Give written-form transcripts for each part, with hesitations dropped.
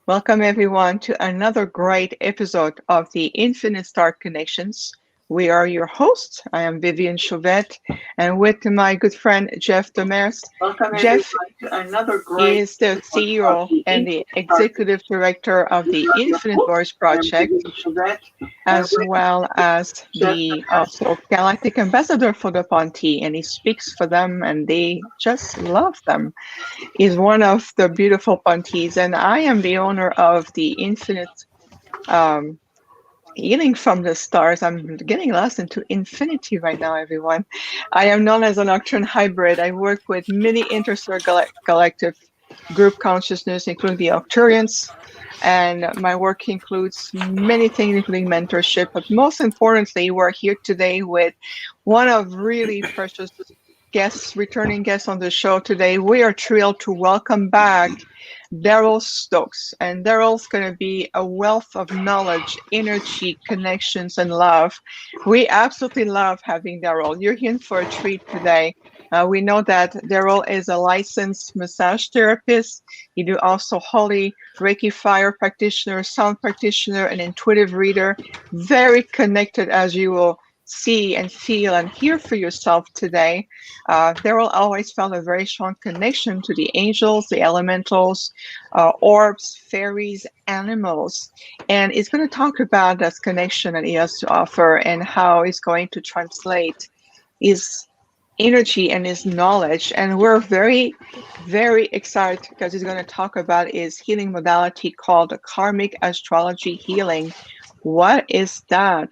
Welcome, everyone, to another great episode of the Infinite Star Connections. We are your hosts. I am Vivian Chauvette, and with my good friend Jeff Demers. Welcome Jeff everyone to another great is the episode of CEO the and the Infinite Star executive director of We the are your Infinite host. Voice I am Project, Vivian Chauvette, and as with well as Jeff the Demers. also galactic ambassador for the Ponti, and he speaks for them, and they just love them. He's one of the beautiful Pontis, and I am the owner of the Infinite um, Healing from the Stars. I'm getting lost into infinity right now, everyone. I am known as a nocturne hybrid. I work with many interstellar galactic group consciousness, including the Octurians, and my work includes many things, including mentorship. But most importantly, we're here today with one of really precious guests, returning guests on the show today. We are thrilled to welcome back Derrell Stokes. And Derrell's going to be a wealth of knowledge, energy, connections, and love. We absolutely love having Derrell. You're in for a treat today. We know that Derrell is a licensed massage therapist. You do also holy Reiki fire practitioner, sound practitioner, and intuitive reader. Very connected, as you will see and feel and hear for yourself today. Derrell always felt a very strong connection to the angels, the elementals, orbs, fairies, animals. And he's going to talk about that connection that he has to offer and how he's going to translate his energy and his knowledge. And we're very, very excited because he's going to talk about his healing modality called karmic astrology healing. What is that?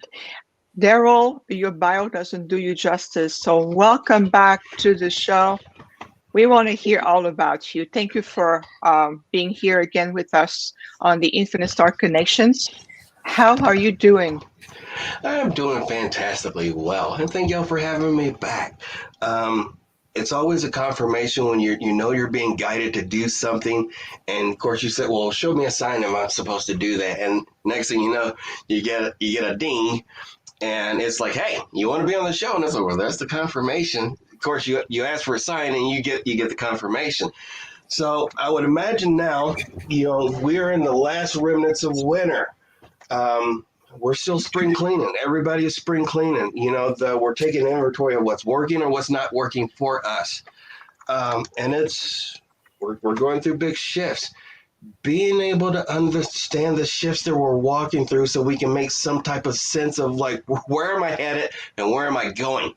Derrell, your bio doesn't do you justice. So welcome back to the show. We want to hear all about you. Thank you for being here again with us on the Infinite Star Connections. How are you doing? I'm doing fantastically well, and thank y'all for having me back. It's always a confirmation when you're being guided to do something, and of course you said, "Well, show me a sign if I'm supposed to do that." And next thing you know, you get a ding, and it's like, "Hey, you want to be on the show?" And it's like, "Well, that's the confirmation." Of course, you ask for a sign, and you get the confirmation. So I would imagine now, we're in the last remnants of winter. Um, we're still spring cleaning. Everybody is spring cleaning. We're taking inventory of what's working or what's not working for us. And we're going through big shifts. Being able to understand the shifts that we're walking through so we can make some type of sense of like, where am I headed and where am I going?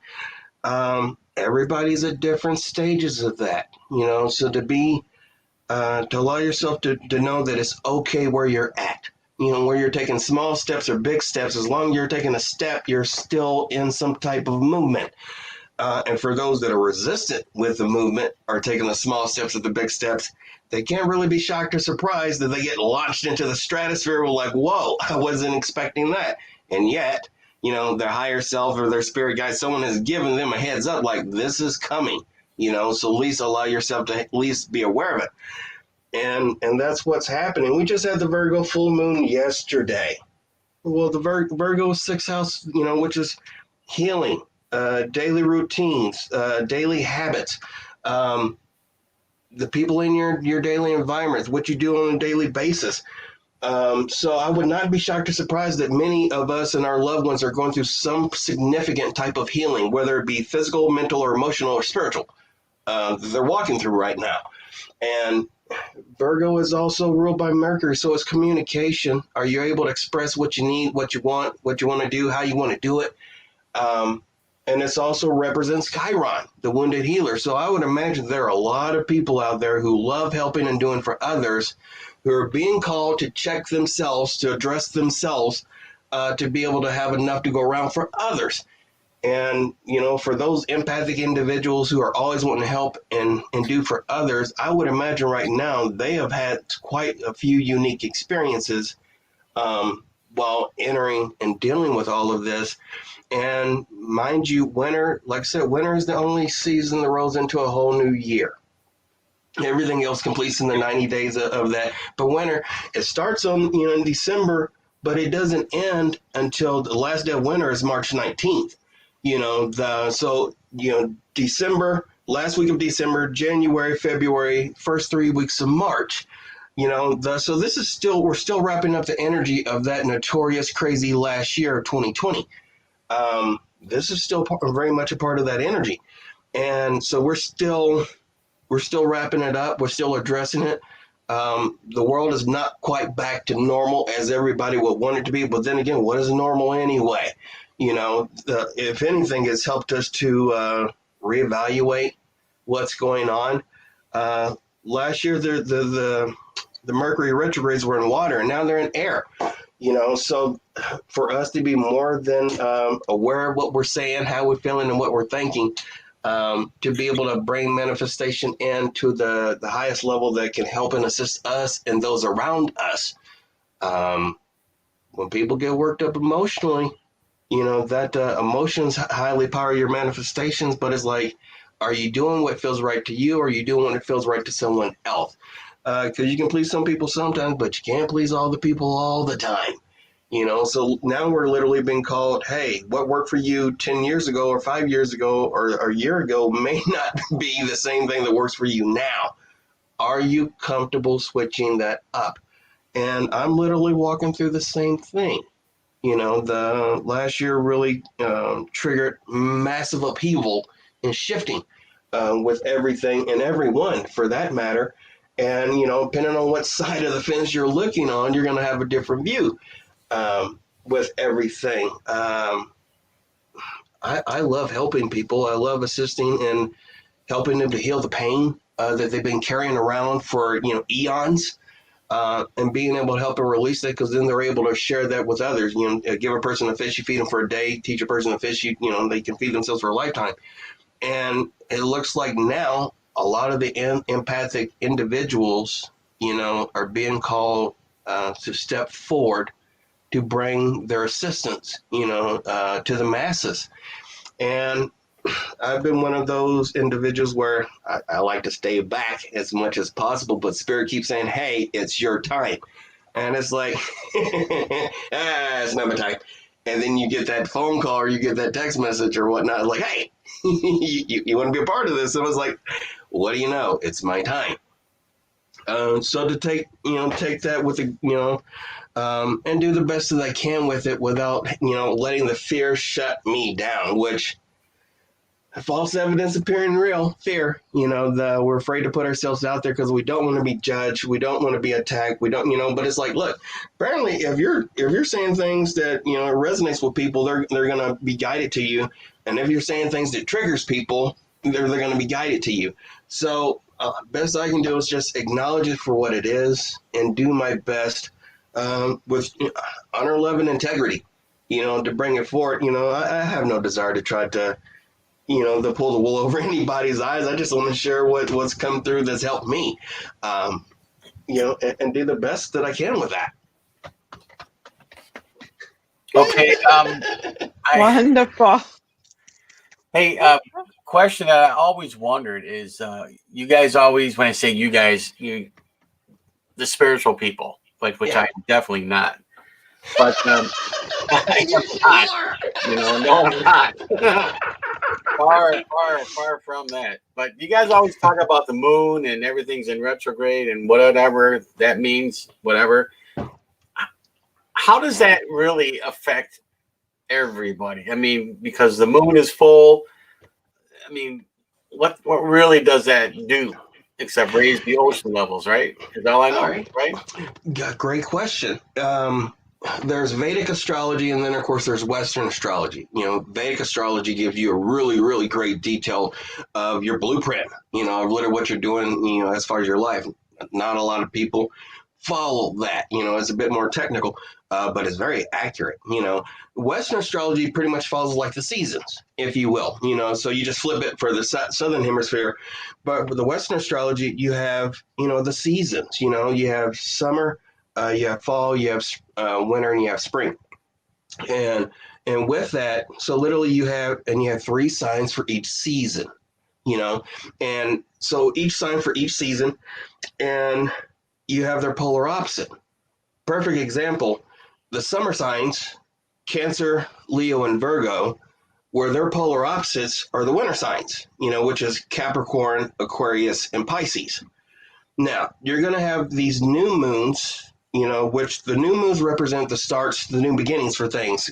Everybody's at different stages of that, so to allow yourself to know that it's okay where you're at. Where you're taking small steps or big steps, as long as you're taking a step, you're still in some type of movement. And for those that are resistant with the movement or taking the small steps or the big steps, they can't really be shocked or surprised that they get launched into the stratosphere. We're like, whoa, I wasn't expecting that. And yet, their higher self or their spirit guide, someone has given them a heads up, like this is coming, so at least allow yourself to at least be aware of it. And that's what's happening. We just had the Virgo full moon yesterday. Well, the Virgo sixth house, which is healing, daily routines, daily habits, the people in your daily environment, what you do on a daily basis. So I would not be shocked or surprised that many of us and our loved ones are going through some significant type of healing, whether it be physical, mental, or emotional, or spiritual. They're walking through right now. And Virgo is also ruled by Mercury, so it's communication. Are you able to express what you need, what you want to do, how you want to do it? And this also represents Chiron, the wounded healer. So I would imagine there are a lot of people out there who love helping and doing for others, who are being called to check themselves, to address themselves, to be able to have enough to go around for others. And, for those empathic individuals who are always wanting to help and do for others, I would imagine right now they have had quite a few unique experiences while entering and dealing with all of this. And mind you, winter, like I said, winter is the only season that rolls into a whole new year. Everything else completes in the 90 days of that. But winter, it starts on, in December, but it doesn't end until the last day of winter is March 19th. December, last week of December, January, February, first 3 weeks of March. So this is we're still wrapping up the energy of that notorious crazy last year of 2020. This is still very much a part of that energy. And so we're still wrapping it up. We're still addressing it. The world is not quite back to normal as everybody would want it to be. But then again, what is normal anyway? If anything, it's helped us to reevaluate what's going on. Last year, the Mercury retrogrades were in water, and now they're in air. So for us to be more than aware of what we're saying, how we're feeling, and what we're thinking, to be able to bring manifestation into the highest level that can help and assist us and those around us. When people get worked up emotionally, that emotions highly power your manifestations, but it's like, are you doing what feels right to you, or are you doing what feels right to someone else? Because you can please some people sometimes, but you can't please all the people all the time. So now we're literally being called, hey, what worked for you 10 years ago or 5 years ago or a year ago may not be the same thing that works for you now. Are you comfortable switching that up? And I'm literally walking through the same thing. The last year really triggered massive upheaval and shifting with everything and everyone for that matter. And, depending on what side of the fence you're looking on, you're going to have a different view. With everything. I love helping people. I love assisting and helping them to heal the pain that they've been carrying around for, eons, and being able to help them release that, because then they're able to share that with others. Give a person a fish, you feed them for a day, teach a person to fish, they can feed themselves for a lifetime. And it looks like now a lot of the empathic individuals, are being called to step forward to bring their assistance, to the masses. And I've been one of those individuals where I like to stay back as much as possible, but Spirit keeps saying, hey, it's your time. And it's like, it's not my time. And then you get that phone call or you get that text message or whatnot, like, hey, you want to be a part of this? And I was like, what do you know? It's my time. So to take that with and do the best that I can with it without, letting the fear shut me down, which false evidence appearing real, fear, we're afraid to put ourselves out there because we don't want to be judged. We don't want to be attacked. We don't, but it's like, look, apparently if you're saying things that, resonates with people, they're going to be guided to you. And if you're saying things that triggers people, they're going to be guided to you. So best I can do is just acknowledge it for what it is and do my best with honor, love, and integrity, to bring it forward. I have no desire to try to, to pull the wool over anybody's eyes. I just want to share what's come through that's helped me, and do the best that I can with that. Okay. Wonderful. Hey, question that I always wondered is, you guys always, when I say you guys, the spiritual people, which Yeah. I'm definitely not. But I am not. No, I'm not. far from that. But you guys always talk about the moon and everything's in retrograde and whatever that means, whatever. How does that really affect everybody? I mean, because the moon is full. I mean, what really does that do except raise the ocean levels, right? Is all I know, All right. Great question. There's Vedic astrology, and then of course there's Western astrology. Vedic astrology gives you a really, really great detail of your blueprint, of literally what you're doing, as far as your life. Not a lot of people follow that. It's a bit more technical, but it's very accurate. Western astrology pretty much follows like the seasons, if you will. So you just flip it for the southern hemisphere. But with the Western astrology, you have, the seasons. You have summer, you have fall, you have winter, and you have spring. And with that, so literally you have 3 signs for each season. And so each sign for each season, and you have their polar opposite. Perfect example, the summer signs, Cancer, Leo, and Virgo, where their polar opposites are the winter signs, which is Capricorn, Aquarius, and Pisces. Now, you're going to have these new moons, which the new moons represent the starts, the new beginnings for things.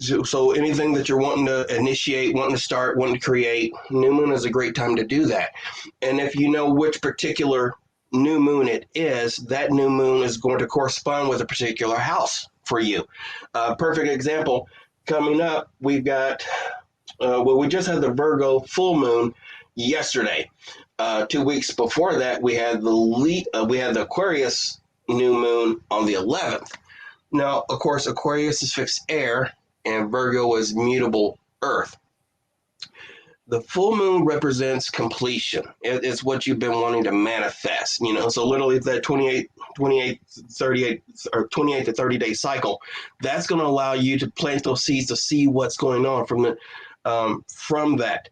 So anything that you're wanting to initiate, wanting to start, wanting to create, new moon is a great time to do that. And if you know which particular new moon it is, that new moon is going to correspond with a particular house for you. Perfect example, coming up, we've got, we just had the Virgo full moon yesterday. 2 weeks before that, we had the Aquarius new moon on the 11th. Now, of course, Aquarius is fixed air, and Virgo is mutable earth. The full moon represents completion. It's what you've been wanting to manifest, So literally that 28 to 30 day cycle, that's going to allow you to plant those seeds to see what's going on from that.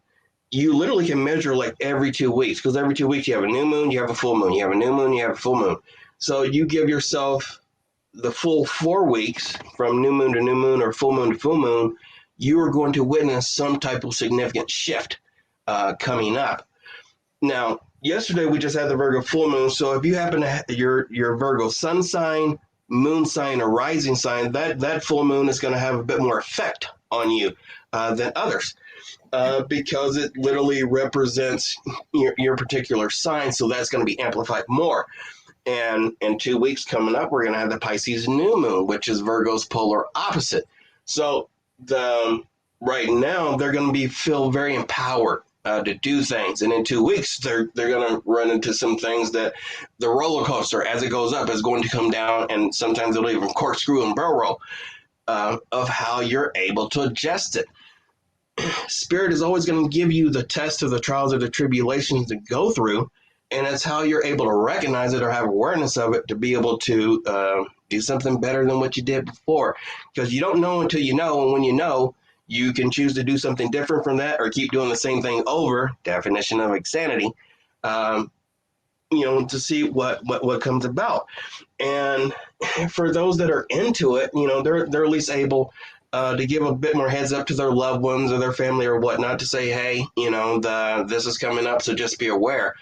You literally can measure like every 2 weeks, because every 2 weeks you have a new moon, you have a full moon, you have a new moon, you have a full moon. So you give yourself the full 4 weeks from new moon to new moon or full moon to full moon, you are going to witness some type of significant shift coming up. Now, yesterday we just had the Virgo full moon. So if you happen to have your Virgo sun sign, moon sign, or rising sign, that full moon is going to have a bit more effect on you than others. Because it literally represents your particular sign. So that's going to be amplified more. And in 2 weeks coming up, we're going to have the Pisces new moon, which is Virgo's polar opposite. So right now, they're going to feel very empowered to do things. And in 2 weeks, they're going to run into some things that the roller coaster, as it goes up, is going to come down. And sometimes it'll even corkscrew and barrel roll of how you're able to adjust it. Spirit is always going to give you the test of the trials or the tribulations to go through. And it's how you're able to recognize it or have awareness of it to be able to do something better than what you did before. Because you don't know until you know. And when you know, you can choose to do something different from that or keep doing the same thing over, definition of insanity, to see what comes about. And for those that are into it, they're at least able to give a bit more heads up to their loved ones or their family or whatnot to say, hey, this is coming up, so just be aware.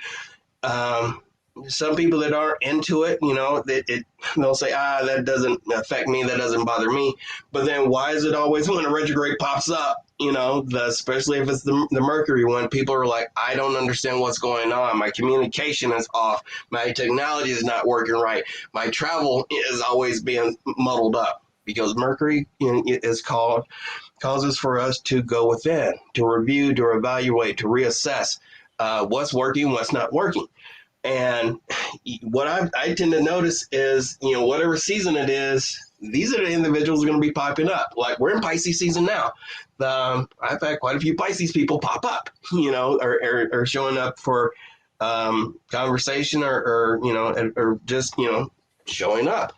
Some people that aren't into it, they'll say, that doesn't affect me, that doesn't bother me. But then why is it always when a retrograde pops up, especially if it's the Mercury one, people are like, I don't understand what's going on. My communication is off. My technology is not working right. My travel is always being muddled up because Mercury is causes for us to go within, to review, to evaluate, to reassess what's working, what's not working. And what I tend to notice is, whatever season it is, these are the individuals who are going to be popping up. Like we're in Pisces season now. I've had quite a few Pisces people pop up, or showing up for conversation or just, showing up.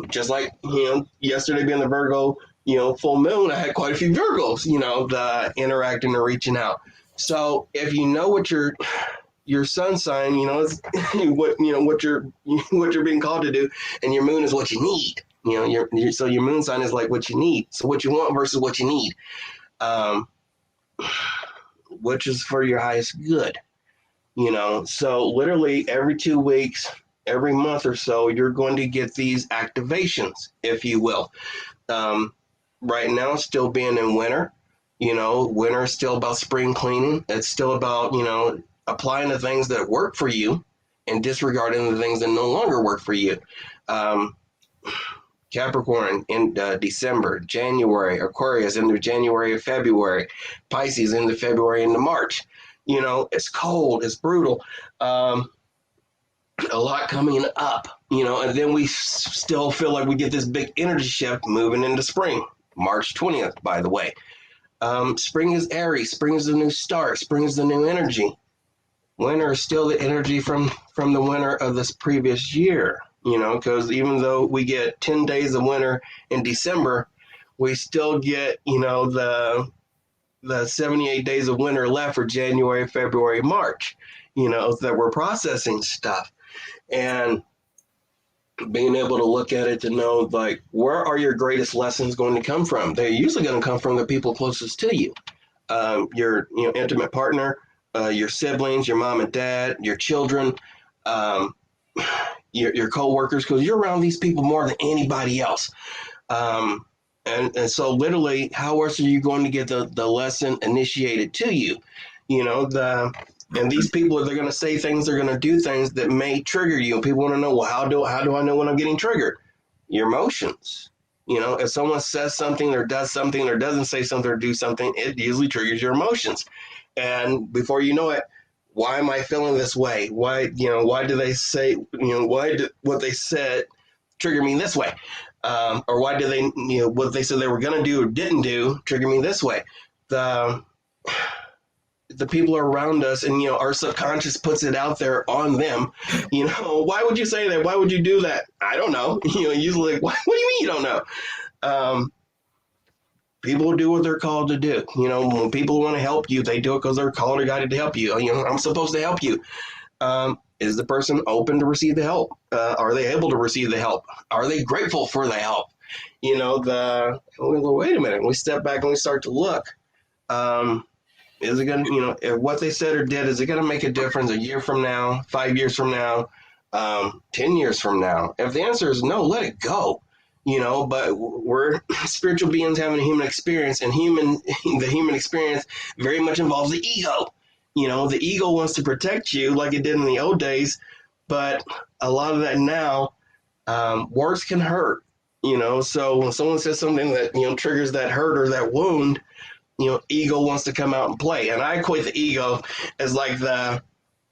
Just like, yesterday being the Virgo, full moon, I had quite a few Virgos, interacting and reaching out. So if you know what your sun sign, is what you're being called to do, and your moon is what you need. So your moon sign is like what you need. So what you want versus what you need, which is for your highest good. So literally every 2 weeks, every month or so, you're going to get these activations, if you will. Right now, still being in winter. Winter is still about spring cleaning. It's still about, applying the things that work for you and disregarding the things that no longer work for you. Capricorn in December, January, Aquarius into January and February, Pisces into February into March. It's cold, it's brutal. A lot coming up, and then we still feel like we get this big energy shift moving into spring, March 20th, by the way. Spring is Aries. Spring is the new start. Spring is the new energy. Winter is still the energy from the winter of this previous year, because even though we get 10 days of winter in December, we still get, the 78 days of winter left for January, February, March, that we're processing stuff. And being able to look at it to know, like, where are your greatest lessons going to come from? They're usually going to come from the people closest to you, your intimate partner, your siblings, your mom and dad, your children, um, your co-workers, because you're around these people more than anybody else. And so literally, how else are you going to get the lesson initiated to you? And these people, they're going to say things, they're going to do things that may trigger you. And people want to know, well, how do I know when I'm getting triggered? Your emotions. If someone says something or does something or doesn't say something or do something, it usually triggers your emotions. And before you know it, why am I feeling this way? Why do they say, why did what they said trigger me this way? Or why do they, what they said they were going to do or didn't do trigger me this way? The people around us, and our subconscious puts it out there on them. Why would you say that? Why would you do that? I don't know. Usually, like, what do you mean you don't know? People do what they're called to do. When people want to help you, they do it because they're called or guided to help you. I'm supposed to help you. Is the person open to receive the help? Are they able to receive the help? Are they grateful for the help? Wait a minute. We step back and we start to look. Is it going to, if what they said or did, is it going to make a difference a year from now, 5 years from now, 10 years from now? If the answer is no, let it go. But we're spiritual beings having a human experience, and the human experience very much involves the ego. The ego wants to protect you like it did in the old days, but a lot of that now, words can hurt. So when someone says something that, triggers that hurt or that wound, ego wants to come out and play. And I equate the ego as like the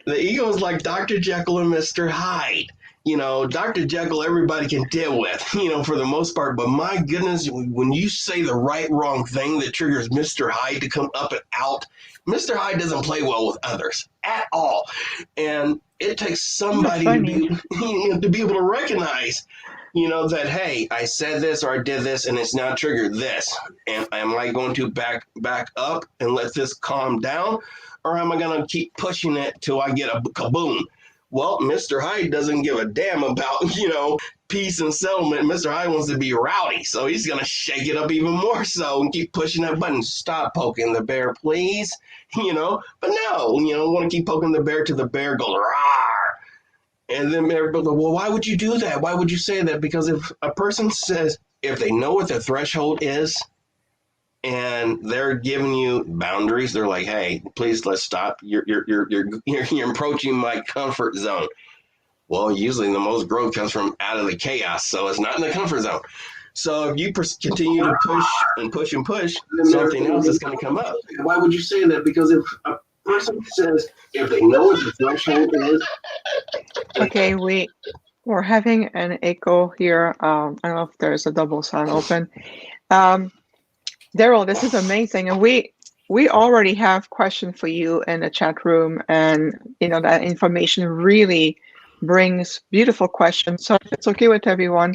ego is like Dr. Jekyll and Mr. Hyde. Dr. Jekyll, everybody can deal with, for the most part. But my goodness, when you say the right, wrong thing that triggers Mr. Hyde to come up and out, Mr. Hyde doesn't play well with others at all. And it takes somebody to be able to recognize, that, hey, I said this or I did this and it's now triggered this. And am I going to back up and let this calm down? Or am I going to keep pushing it till I get a kaboom? Well, Mr. Hyde doesn't give a damn about, peace and settlement. Mr. Hyde wants to be rowdy, so he's going to shake it up even more so and keep pushing that button. Stop poking the bear, please. But no, want to keep poking the bear till the bear goes, rawr. And then everybody goes, well, why would you do that? Why would you say that? Because if a person says, if they know what their threshold is, and they're giving you boundaries, they're like, hey, please, let's stop. You're approaching my comfort zone. Well, usually the most growth comes from out of the chaos, so it's not in the comfort zone. So if you continue to push and push and push, something else is going to come up. Why would you say that? Because if a person says, if they know what the threshold is. Okay, we're having an echo here. I don't know if there's a double sound open. Derrell, this is amazing, and we already have questions for you in the chat room, and that information really brings beautiful questions. So if it's okay with everyone,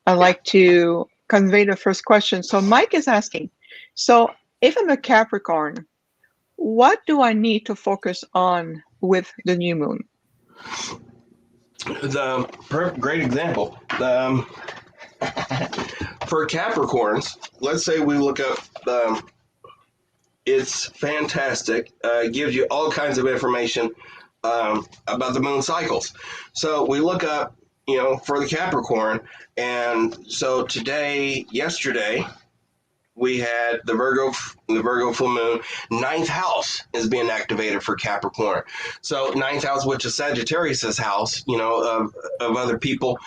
I'd like to convey the first question. So Mike is asking, so if I'm a Capricorn, what do I need to focus on with the new moon? Great example. For Capricorns, let's say we look up, it's fantastic. It gives you all kinds of information about the moon cycles. So we look up, for the Capricorn, and so yesterday, we had the Virgo full moon. 9th house is being activated for Capricorn. So 9th house, which is Sagittarius's house, of other people,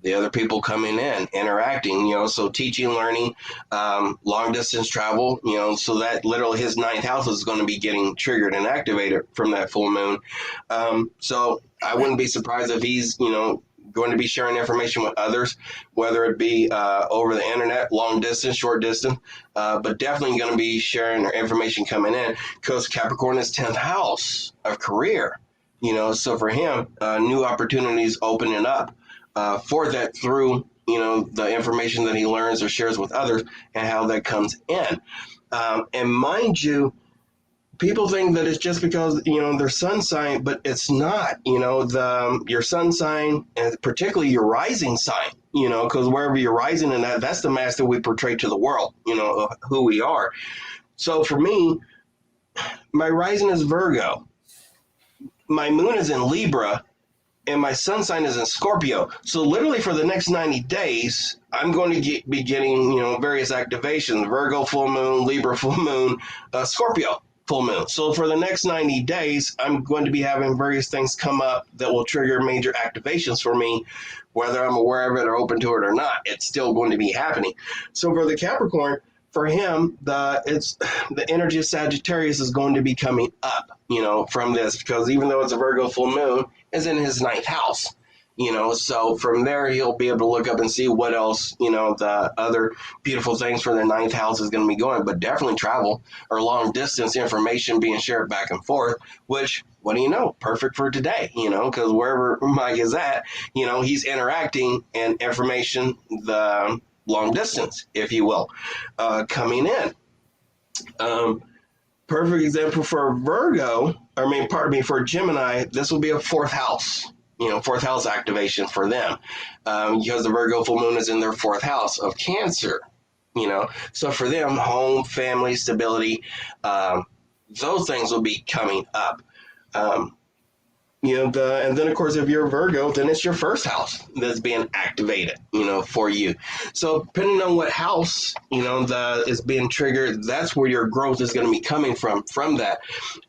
the other people coming in, interacting, so teaching, learning, long distance travel, so that literally his 9th house is going to be getting triggered and activated from that full moon. So I wouldn't be surprised if he's, going to be sharing information with others, whether it be over the internet, long distance, short distance, but definitely going to be sharing information coming in, because Capricorn is 10th house of career, so for him, new opportunities opening up for that through, the information that he learns or shares with others and how that comes in. And mind you, people think that it's just because, their sun sign, but it's not, your sun sign, and particularly your rising sign, because wherever you're rising in that's the mask that we portray to the world, of who we are. So for me, My rising is Virgo. My moon is in Libra, and my sun sign is in Scorpio. So literally for the next 90 days, I'm going to be getting, various activations: Virgo full moon, Libra full moon, Scorpio full moon. So for the next 90 days, I'm going to be having various things come up that will trigger major activations for me, whether I'm aware of it or open to it or not. It's still going to be happening. So for the Capricorn, for him, the energy of Sagittarius is going to be coming up, from this, because even though it's a Virgo full moon, it's in his ninth house, so from there he'll be able to look up and see what else, the other beautiful things for the ninth house is going to be going, but definitely travel or long distance information being shared back and forth, which, what do you know, perfect for today, because wherever Mike is at, he's interacting and information, the long distance, if you will, coming in. Perfect example for for Gemini, this will be a fourth house activation for them, because the Virgo full moon is in their fourth house of Cancer, so for them, home, family, stability, those things will be coming up. And then of course, if you're a Virgo, then it's your first house that's being activated, for you. So depending on what house, is being triggered, that's where your growth is going to be coming from that.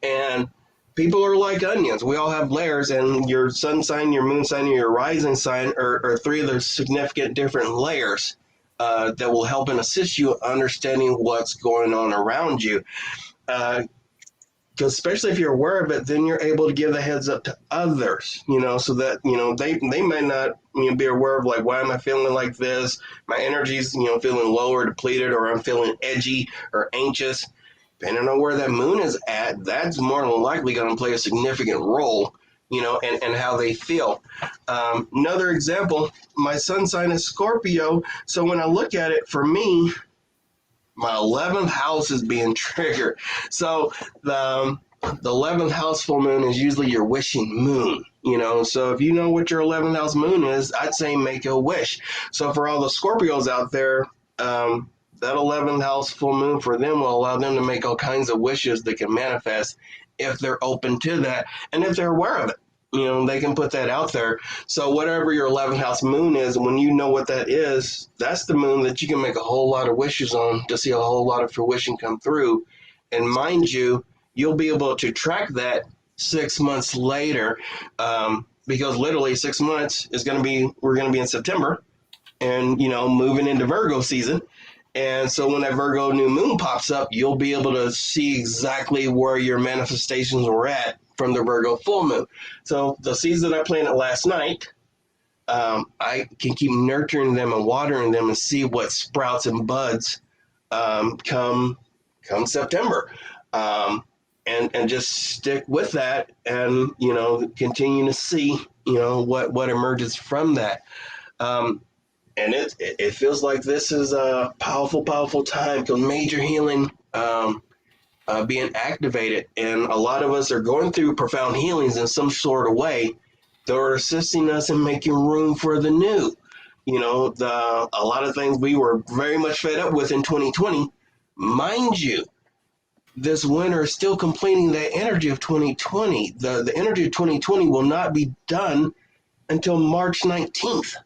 And people are like onions. We all have layers, and your sun sign, your moon sign, and your rising sign are three of the significant different layers that will help and assist you understanding what's going on around you. Because especially if you're aware of it, then you're able to give the heads up to others, so that, they may not be aware of, like, why am I feeling like this? My energy's, feeling low or depleted, or I'm feeling edgy or anxious. Depending on where that moon is at, that's more than likely going to play a significant role, and how they feel. Another example, my sun sign is Scorpio. So when I look at it, for me, my 11th house is being triggered. So the 11th house full moon is usually your wishing moon, so if you know what your 11th house moon is, I'd say make a wish. So for all the Scorpios out there, that 11th house full moon for them will allow them to make all kinds of wishes that can manifest if they're open to that and if they're aware of it. They can put that out there. So whatever your 11th house moon is, when you know what that is, that's the moon that you can make a whole lot of wishes on to see a whole lot of fruition come through. And mind you, you'll be able to track that 6 months later, because literally 6 months we're going to be in September and, moving into Virgo season. And so when that Virgo new moon pops up, you'll be able to see exactly where your manifestations were at from the Virgo full moon. So the seeds that I planted last night, I can keep nurturing them and watering them and see what sprouts and buds come September. And just stick with that and, continue to see, what emerges from that. And it feels like this is a powerful, powerful time, because major healing being activated. And a lot of us are going through profound healings in some sort of way that are assisting us in making room for the new. A lot of things we were very much fed up with in 2020. Mind you, this winter is still completing that energy of 2020. The energy of 2020 will not be done until March 19th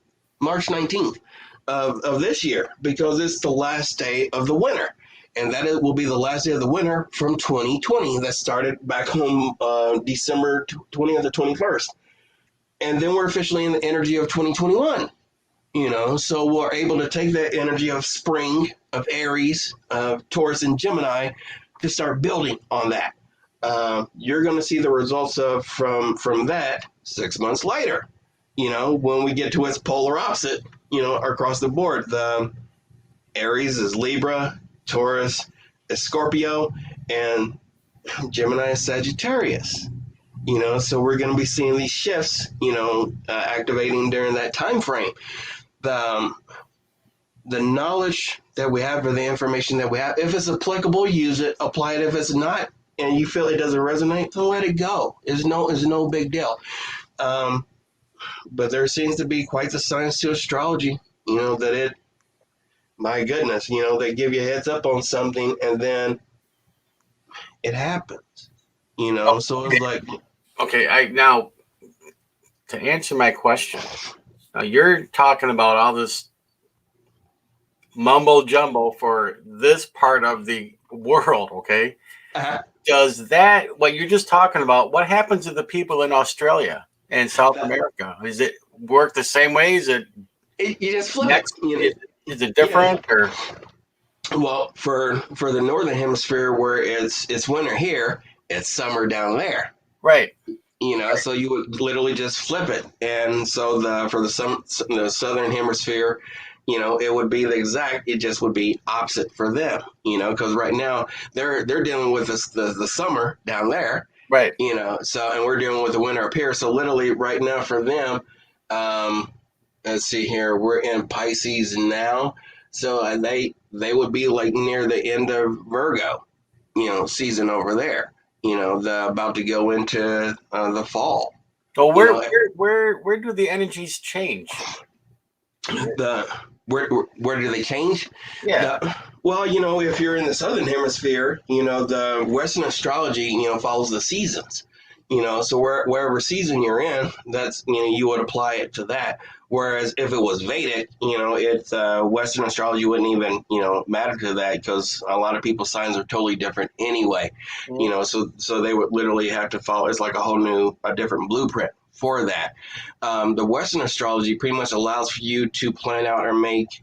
of this year, because it's the last day of the winter. And that will be the last day of the winter from 2020 that started back home December 20th or 21st. And then we're officially in the energy of 2021, so we're able to take that energy of spring, of Aries, of Taurus and Gemini to start building on that. You're going to see the results of from that 6 months later, when we get to its polar opposite, across the board. The Aries is Libra, Taurus is Scorpio, and Gemini is Sagittarius. So we're going to be seeing these shifts, activating during that time frame. The knowledge that we have, or the information that we have, if it's applicable, use it, apply it. If it's not, and you feel it doesn't resonate, then let it go. It's no big deal. But there seems to be quite the science to astrology, my goodness, they give you a heads up on something, and then it happens. You know, so it's like, Okay, now to answer my question, now you're talking about all this mumbo jumbo for this part of the world, okay? Does that, what you're just talking about, what happens to the people in Australia and South America? Is it work the same way? Is it you just flip next? it. You know? Is it different or? Well, for the northern hemisphere where it's winter here, it's summer down there. Right. You know, so you would literally just flip it, and so the southern hemisphere, you know, it would be the exact. It just would be opposite for them. You know, because right now they're dealing with the summer down there. Right. You know, so and we're dealing with the winter up here. So literally right now for them, let's see here, we're in Pisces now, so they would be like near the end of Virgo, you know, season over there. You know, about to go into the fall. So You know, where do the energies change? Where do they change? Yeah. Well, you know, if you're in the southern hemisphere, you know, the Western astrology, you know, follows the seasons. You know, so wherever season you're in, that's, you know, you would apply it to that. Whereas if it was Vedic, you know, it's Western astrology wouldn't even, you know, matter to that because a lot of people's signs are totally different anyway. Mhm. You know, so they would literally have to follow. It's like a different blueprint for that. The Western astrology pretty much allows for you to plan out or make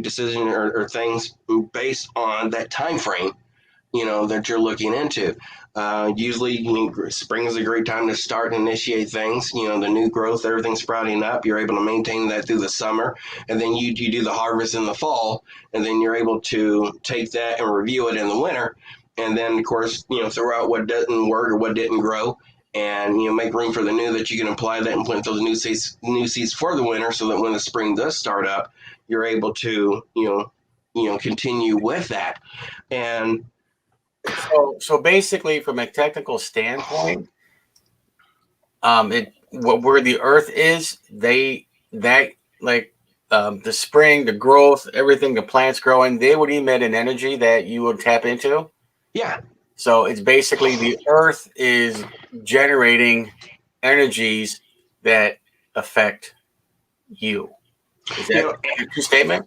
decisions or things based on that time frame, you know, that you're looking into. Usually, you know, spring is a great time to start and initiate things. You know, the new growth, everything's sprouting up. You're able to maintain that through the summer, and then you do the harvest in the fall, and then you're able to take that and review it in the winter, and then of course, you know, throw out what doesn't work or what didn't grow, and you know, make room for the new that you can apply that and plant those new seeds for the winter, so that when the spring does start up, you're able to continue with that. And So basically, from a technical standpoint, where the Earth is, the spring, the growth, everything, the plants growing, they would emit an energy that you would tap into. yeah, So it's basically the Earth is generating energies that affect you. Is that a true statement?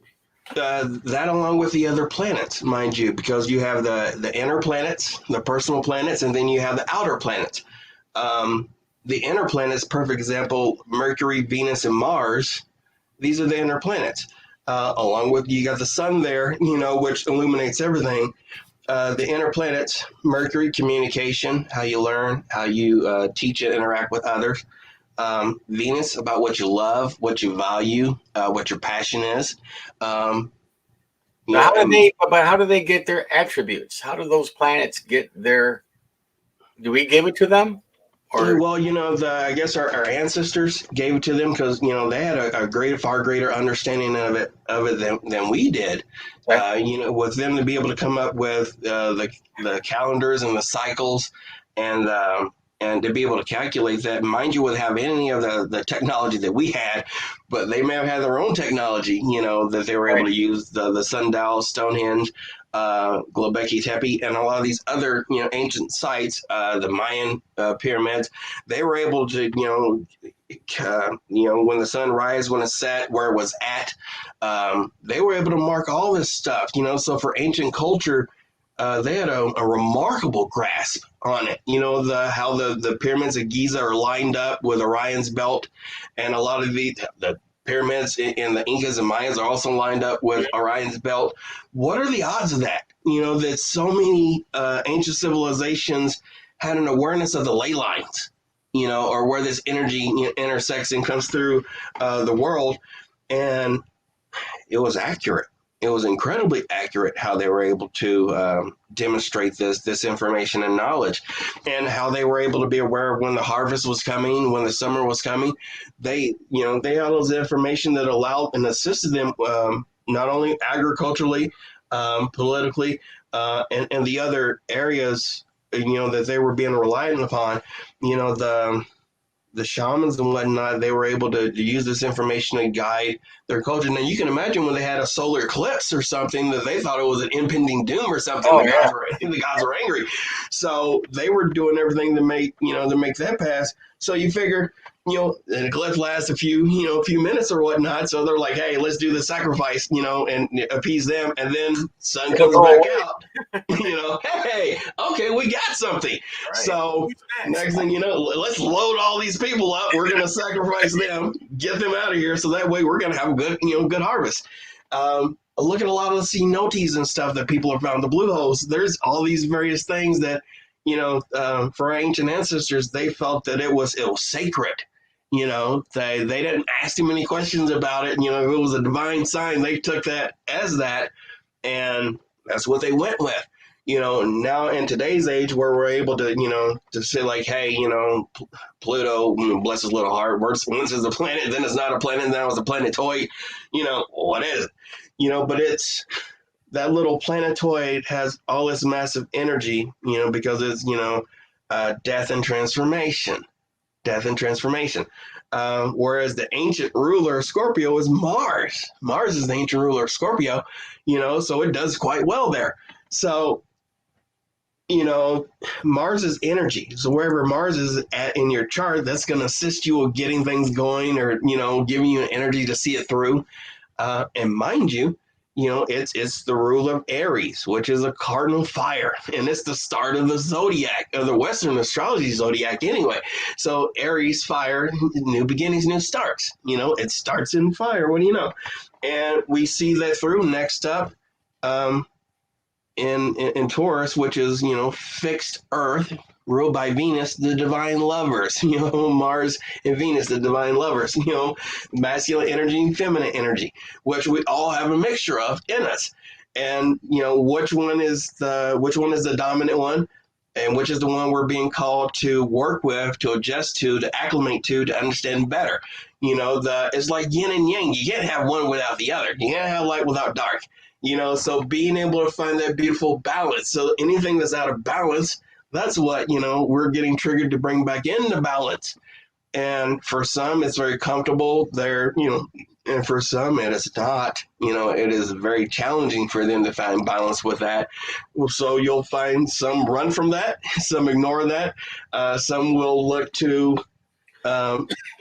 that along with the other planets, mind you, because you have the inner planets, the personal planets, and then you have the outer planets. The inner planets, perfect example, Mercury, Venus, and Mars. These are the inner planets. Along with, you got the sun there, you know, which illuminates everything. The inner planets, Mercury, communication, how you learn, how you teach and interact with others. Venus, about what you love, what you value, what your passion is. How do they get their attributes? How do those planets get their? Do we give it to them? Or well, you know, I guess our ancestors gave it to them because, you know, they had a far greater understanding of it than we did. right. You know, with them to be able to come up with the calendars and the cycles, and to be able to calculate that, mind you, would have any of the technology that we had, but they may have had their own technology, you know, that they were able to use, the sundial, Stonehenge, Göbekli Tepe, and a lot of these other, you know, ancient sites, the Mayan pyramids. They were able to, when the sun rises, when it set, where it was at. They were able to mark all this stuff, you know. So for ancient culture, they had a remarkable grasp on it. You know, how the pyramids of Giza are lined up with Orion's belt, and a lot of the pyramids in the Incas and Mayans are also lined up with Orion's belt. What are the odds of that? You know, that so many ancient civilizations had an awareness of the ley lines, you know, or where this energy intersects and comes through the world, and it was accurate. It was incredibly accurate how they were able to demonstrate this information and knowledge, and how they were able to be aware of when the harvest was coming, when the summer was coming. They had all this information that allowed and assisted them, not only agriculturally, politically, and the other areas, you know, that they were being reliant upon. You know, the shamans and whatnot, they were able to use this information to guide their culture. Now you can imagine when they had a solar eclipse or something that they thought it was an impending doom or something. Oh, The gods were angry, so they were doing everything to make that pass. So you figure, an eclipse lasts a few minutes or whatnot. So they're like, hey, let's do the sacrifice, and appease them. And then sun comes back out. Hey, okay, we got something. Right. So next thing you know, let's load all these people up. We're going to sacrifice them, get them out of here. So that way we're going to have a good harvest. Look at a lot of the cenotes and stuff that people have found, the blue holes. There's all these various things that, for our ancient ancestors, they felt that it was sacred. They didn't ask too many questions about it. If it was a divine sign, they took that as that, and that's what they went with. Now in today's age where we're able to, to say like, hey, Pluto, bless his little heart, once it's a planet, then it's not a planet, then it was a planetoid, what is it? But it's that little planetoid has all this massive energy, because it's, death and transformation. Whereas the ancient ruler of Scorpio is Mars. Mars is the ancient ruler of Scorpio, so it does quite well there. So, Mars' energy. So wherever Mars is at in your chart, that's going to assist you with getting things going or, giving you an energy to see it through. And mind you, it's the rule of Aries, which is a cardinal fire. And it's the start of the zodiac, of the Western astrology zodiac anyway. So Aries, fire, new beginnings, new starts. It starts in fire. What do you know? And we see that through next up. In Taurus, which is, fixed Earth, ruled by Venus, the divine lovers, Mars and Venus, the divine lovers, masculine energy and feminine energy, which we all have a mixture of in us. And, which one is the dominant one, and which is the one we're being called to work with, to adjust to acclimate to understand better. It's like yin and yang. You can't have one without the other. You can't have light without dark. So being able to find that beautiful balance. So anything that's out of balance, that's what, we're getting triggered to bring back into balance. And for some, it's very comfortable there, and for some, it is not. It is very challenging for them to find balance with that. So you'll find some run from that, some ignore that, some will look to,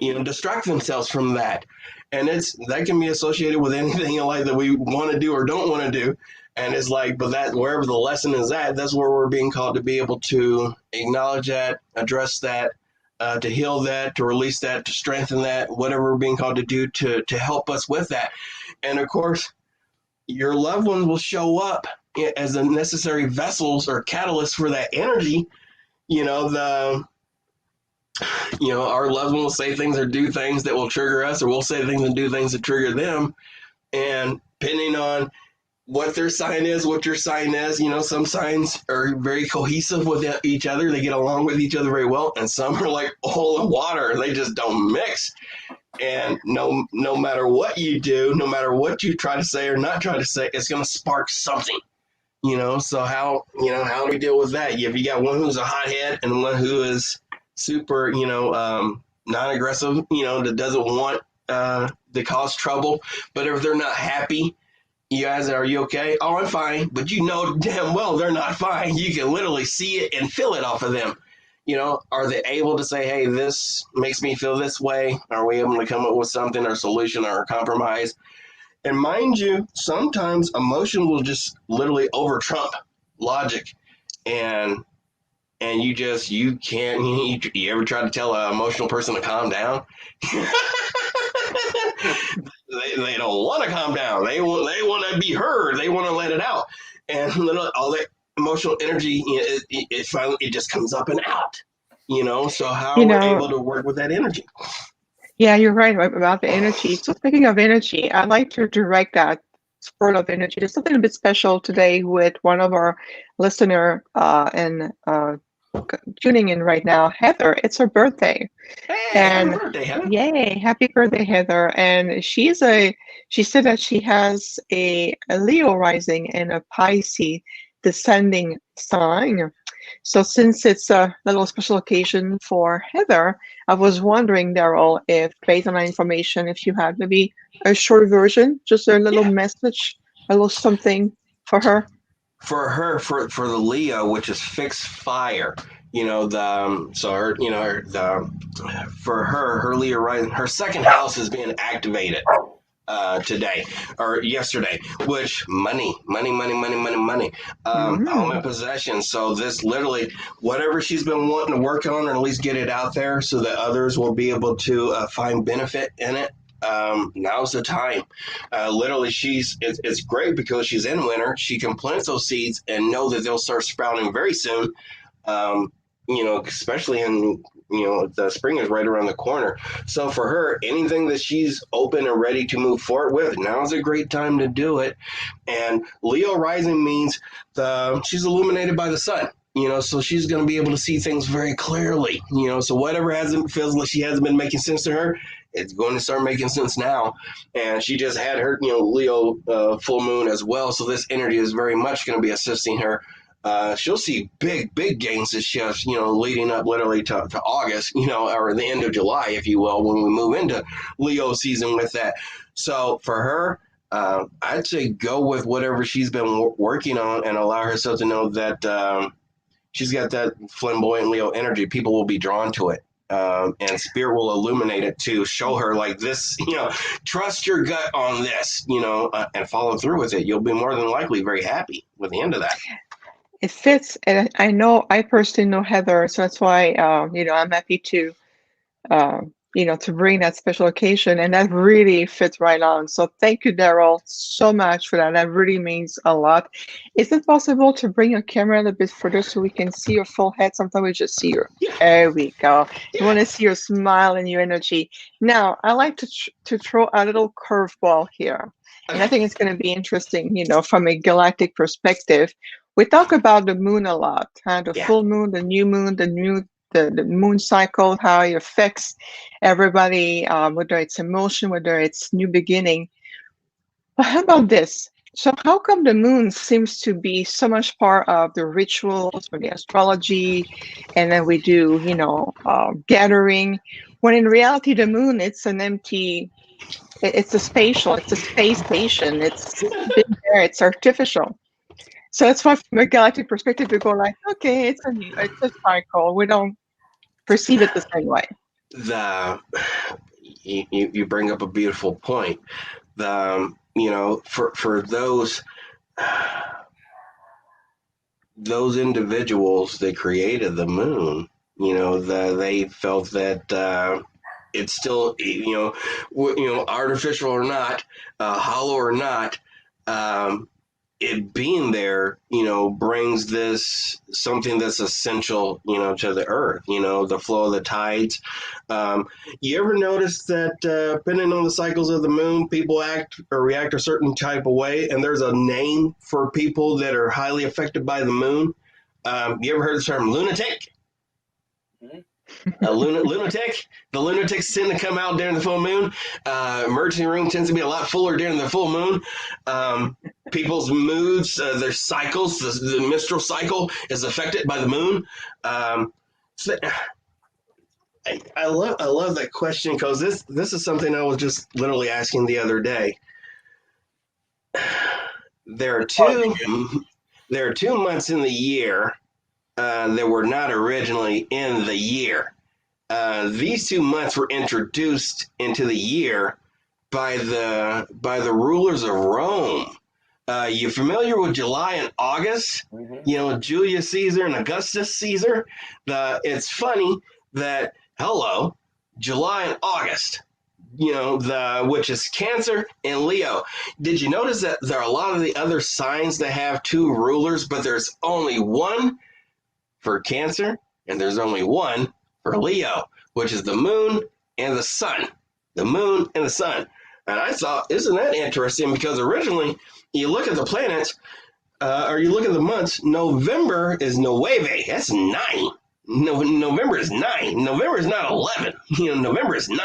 distract themselves from that. And that can be associated with anything in life that we want to do or don't want to do. And it's like, but that wherever the lesson is at, that's where we're being called to be able to acknowledge that, address that, to heal that, to release that, to strengthen that, whatever we're being called to do to help us with that. And of course, your loved ones will show up as the necessary vessels or catalysts for that energy. Our loved one will say things or do things that will trigger us, or we'll say things and do things that trigger them. And depending on what their sign is, what your sign is, some signs are very cohesive with each other. They get along with each other very well. And some are like oil and water. They just don't mix. And no matter what you do, no matter what you try to say or not try to say, it's going to spark something. So how do we deal with that? If you got one who's a hothead and one who is super, non-aggressive, that doesn't want to cause trouble. But if they're not happy, you guys, are you okay? Oh, I'm fine. But damn well they're not fine. You can literally see it and feel it off of them. Are they able to say, hey, this makes me feel this way? Are we able to come up with something or a solution or a compromise? And mind you, sometimes emotion will just literally over trump logic. And you can't, you ever try to tell an emotional person to calm down? They don't want to calm down. They want to be heard. They want to let it out. And all that emotional energy, it finally, it just comes up and out, so how are we able to work with that energy? Yeah, you're right about the energy. So speaking of energy, I'd like to direct that spurt of energy. There's something a bit special today with one of our listener and tuning in right now, Heather. It's her birthday. Hey, happy birthday, Heather. Yay, happy birthday, Heather. And she said that she has a Leo rising and a Pisces descending sign. So since it's a little special occasion for Heather, I was wondering, Derrell, if based on my information, if you had maybe a short version, just a little message, a little something for her. For her, for the Leo, which is fixed fire, so her, for her Leo rising, her second house is being activated today or yesterday, which money, home and possession. So this literally, whatever she's been wanting to work on, or at least get it out there so that others will be able to find benefit in it. Now's the time. Literally, it's great because she's in winter. She can plant those seeds and know that they'll start sprouting very soon. Especially in the spring is right around the corner. So for her, anything that she's open and ready to move forward with, now's a great time to do it. And Leo rising means she's illuminated by the sun. So she's going to be able to see things very clearly. So whatever feels like she hasn't been making sense to her, it's going to start making sense now. And she just had her, Leo full moon as well. So this energy is very much going to be assisting her. She'll see big gains this shift, leading up literally to August, or the end of July, if you will, when we move into Leo season with that. So for her, I'd say go with whatever she's been working on and allow herself to know that she's got that flamboyant Leo energy. People will be drawn to it. And spirit will illuminate it to show her like this, trust your gut on this, and follow through with it. You'll be more than likely very happy with the end of that. It fits, and I personally know Heather, so that's why I'm happy to to bring that special occasion, and that really fits right on. So thank you, Derrell, so much for that. That really means a lot. Is it possible to bring your camera a little bit further so we can see your full head? Sometimes we just see your. There we go. You want to see your smile and your energy. Now, I like to throw a little curveball here, and I think it's going to be interesting. From a galactic perspective. We talk about the moon a lot, the full moon, the new moon, the moon cycle, how it affects everybody, whether it's emotion, whether it's new beginning. But how about this? So how come the moon seems to be so much part of the rituals or the astrology, and then we do, gathering, when in reality the moon, it's an empty, it's a spatial, it's a space station, it's been there, it's artificial. So it's why, from a galactic perspective, we go like, okay, it's a cycle. We don't perceive it the same way. You bring up a beautiful point. For those individuals that created the moon, they felt that it's still, artificial or not, hollow or not. It being there, brings this something that's essential, to the earth, the flow of the tides. You ever notice that depending on the cycles of the moon, people act or react a certain type of way, and there's a name for people that are highly affected by the moon? You ever heard the term lunatic? A lunatic. The lunatics tend to come out during the full moon. Emergency room tends to be a lot fuller during the full moon. People's moods, their cycles, the menstrual cycle is affected by the moon. So I love that question because this is something I was just literally asking the other day. There are two months in the year that were not originally in the year. These 2 months were introduced into the year by the rulers of Rome. You familiar with July and August? Mm-hmm. Julius Caesar and Augustus Caesar. It's funny that July and August. Which is Cancer and Leo. Did you notice that there are a lot of the other signs that have two rulers, but there's only one for Cancer and there's only one for Leo, which is the moon and the sun. The moon and the sun. And I thought, isn't that interesting? Because originally, you look at the planets, or you look at the months, November is nueve. That's 9. November is 9. November is not 11. November is 9.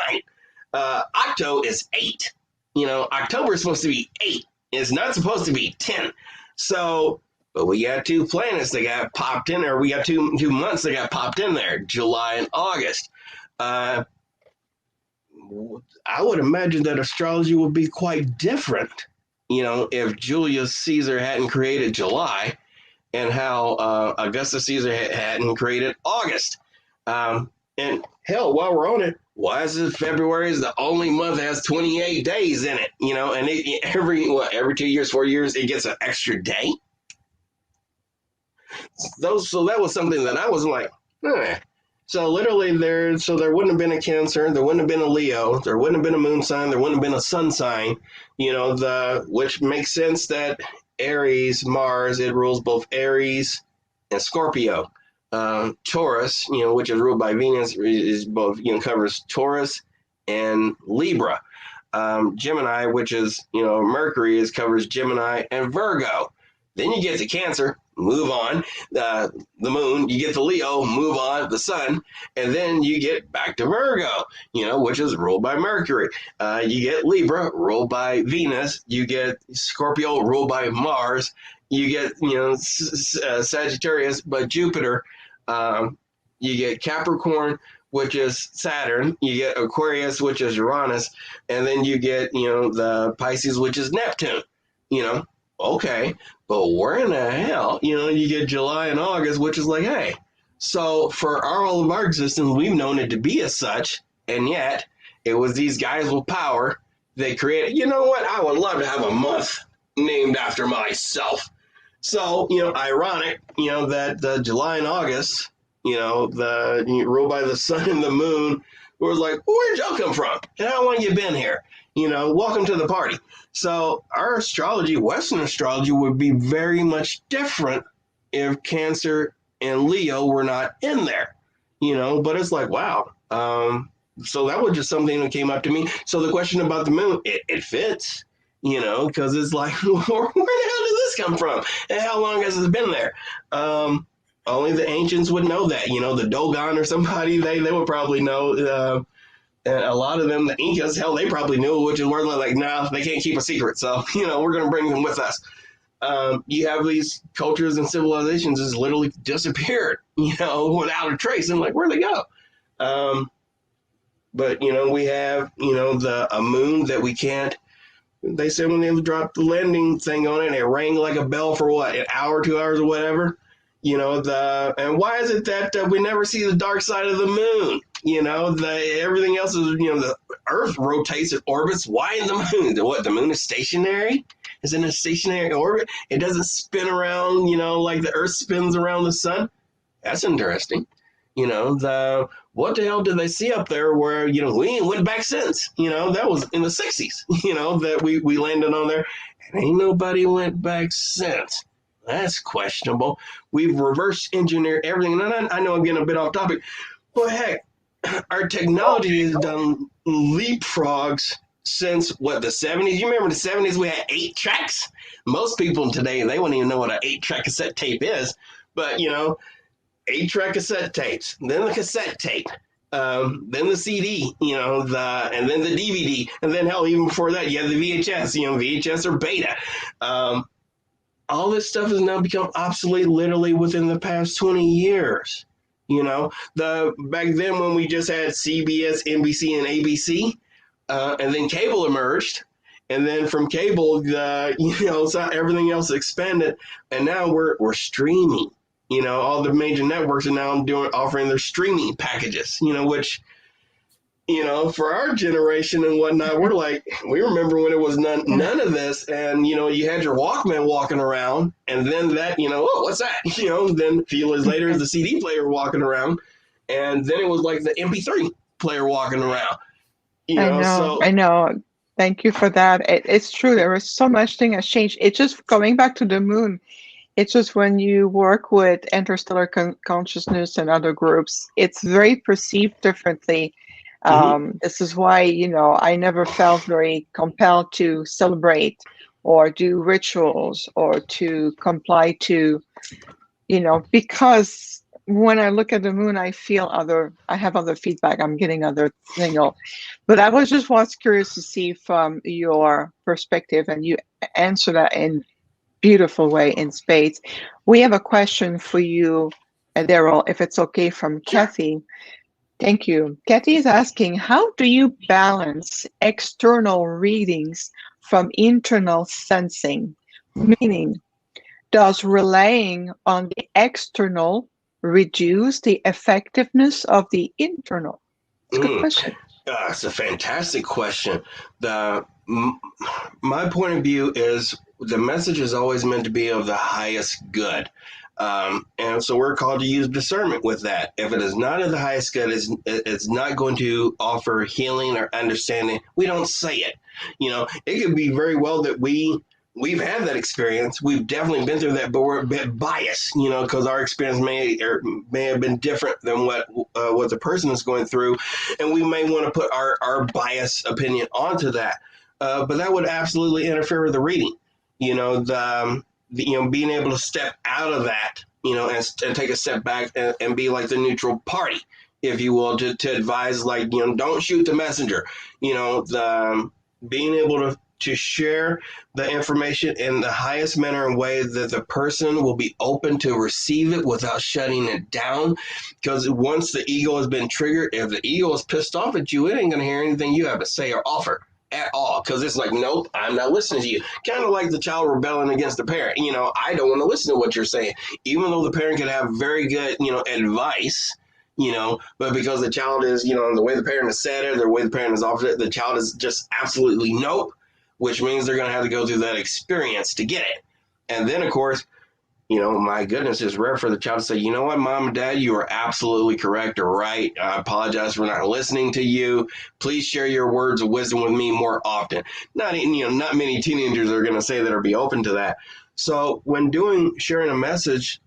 Octo is 8. October is supposed to be 8. It's not supposed to be 10. So But we got two planets that got popped in there. We got two months that got popped in there, July and August. I would imagine that astrology would be quite different, if Julius Caesar hadn't created July and how Augustus Caesar hadn't created August. And hell, while we're on it, why is it February is the only month that has 28 days in it? And every 2 years, 4 years, it gets an extra day. So that was something that I was like, eh. So literally there wouldn't have been a Cancer, there wouldn't have been a Leo, there wouldn't have been a moon sign, there wouldn't have been a sun sign, which makes sense that Aries, Mars, it rules both Aries and Scorpio. Taurus, which is ruled by Venus, is both, covers Taurus and Libra. Gemini, which is, Mercury, covers Gemini and Virgo. Then you get to Cancer, move on, the moon, you get to Leo, move on, the sun, and then you get back to Virgo, which is ruled by Mercury. You get Libra, ruled by Venus. You get Scorpio, ruled by Mars. You get, Sagittarius by Jupiter. You get Capricorn, which is Saturn. You get Aquarius, which is Uranus. And then you get, the Pisces, which is Neptune, Okay, but where in the hell, you get July and August, which is like, hey, so for all of our existence, we've known it to be as such, and yet it was these guys with power that created, you know what, I would love to have a month named after myself. So, ironic, that the July and August, ruled by the sun and the moon, was like, where'd y'all come from? And how long you been here? Welcome to the party. So our astrology, Western astrology, would be very much different if Cancer and Leo were not in there, but it's like, wow. So that was just something that came up to me. So the question about the moon, it fits, because it's like, where the hell did this come from? And how long has it been there? Only the ancients would know that, the Dogon or somebody, they would probably know. And a lot of them, the Incas, hell, they probably knew, which is where they're like, nah, they can't keep a secret. So, we're going to bring them with us. You have these cultures and civilizations just literally disappeared, without a trace. And like, where'd they go? But, we have, a moon that we can't. They said when they dropped the landing thing on it, it rang like a bell for what, an hour, 2 hours or whatever. And why is it that we never see the dark side of the moon? Everything else is, the Earth rotates, it orbits. Why in the moon? What, the moon is stationary? Is it in a stationary orbit? It doesn't spin around, like the Earth spins around the sun? That's interesting. What the hell did they see up there where, we ain't went back since? That was in the 60s, that we landed on there. And ain't nobody went back since. That's questionable. We've reverse engineered everything. And I know I'm getting a bit off topic, but heck, our technology has done leapfrogs since what, the 70s? You remember the 70s? We had 8 tracks. Most people today, they wouldn't even know what an 8-track cassette tape is. But 8-track cassette tapes, then the cassette tape, then the CD, and then the DVD, and then hell, even before that, you had the VHS, VHS or Beta. All this stuff has now become obsolete literally within the past 20 years. Back then when we just had CBS, NBC, and ABC, and then cable emerged, and then from cable, so everything else expanded, and now we're streaming. All the major networks are now offering their streaming packages. Which, for our generation and whatnot, we're like, we remember when it was none of this, and you had your Walkman walking around, and then that, oh, what's that? Then a few years later, is the CD player walking around, and then it was like the MP3 player walking around. I know. Thank you for that. It's true. There was so much thing has changed. It's just going back to the moon. It's just when you work with Interstellar Consciousness and other groups, it's very perceived differently. This is why, I never felt very compelled to celebrate or do rituals or to comply to, because when I look at the moon, I have other feedback. I'm getting other signal. But I was curious to see from your perspective, and you answer that in beautiful way in spades. We have a question for you, Derrell, if it's okay, from Kathy. Thank you. Kathy is asking, how do you balance external readings from internal sensing? Meaning, does relying on the external reduce the effectiveness of the internal? It's a good question. It's a fantastic question. My point of view is the message is always meant to be of the highest good. And so we're called to use discernment with that. If it is not of the highest good, it's not going to offer healing or understanding. We don't say it. It could be very well that we've had that experience. We've definitely been through that, but we're a bit biased, because our experience may have been different than what the person is going through, and we may want to put our biased opinion onto that. But that would absolutely interfere with the reading. Being able to step out of that, and take a step back and be like the neutral party, if you will, to advise, like, don't shoot the messenger. Being able to share the information in the highest manner and way that the person will be open to receive it without shutting it down. Because once the ego has been triggered, if the ego is pissed off at you, it ain't going to hear anything you have to say or offer at all. Because it's like, nope, I'm not listening to you. Kind of like the child rebelling against the parent. I don't want to listen to what you're saying. Even though the parent could have very good, advice, but because the child is, the way the parent has said it, the way the parent has offered it, the child is just absolutely nope, which means they're going to have to go through that experience to get it. And then, of course, my goodness, it's rare for the child to say, you know what, mom and dad, you are absolutely correct or right. I apologize for not listening to you. Please share your words of wisdom with me more often. Not many teenagers are going to say that or be open to that. So when sharing a message,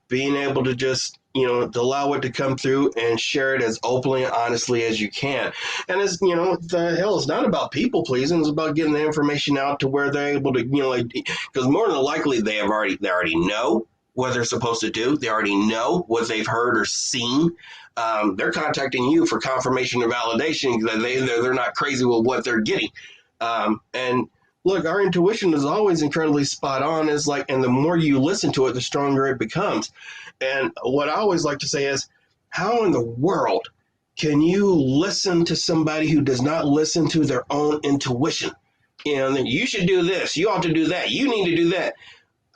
being able to just, to allow it to come through and share it as openly and honestly as you can. And it's, it's not about people pleasing. It's about getting the information out to where they're able to, because more than likely they already know what they're supposed to do. They already know what they've heard or seen. They're contacting you for confirmation or validation that they're not crazy with what they're getting. And look, our intuition is always incredibly spot on. And the more you listen to it, the stronger it becomes. And what I always like to say is, how in the world can you listen to somebody who does not listen to their own intuition? Then you should do this. You ought to do that. You need to do that.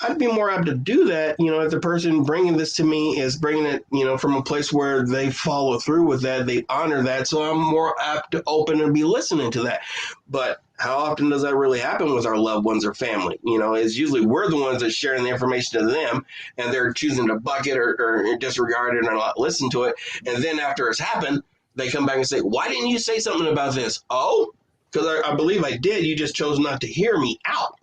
I'd be more apt to do that, if the person bringing this to me is bringing it, from a place where they follow through with that, they honor that. So I'm more apt to open and be listening to that. But how often does that really happen with our loved ones or family? It's usually we're the ones that sharing the information to them, and they're choosing to buck it or disregard it or not listen to it. And then after it's happened, they come back and say, why didn't you say something about this? Oh, because I believe I did. You just chose not to hear me out.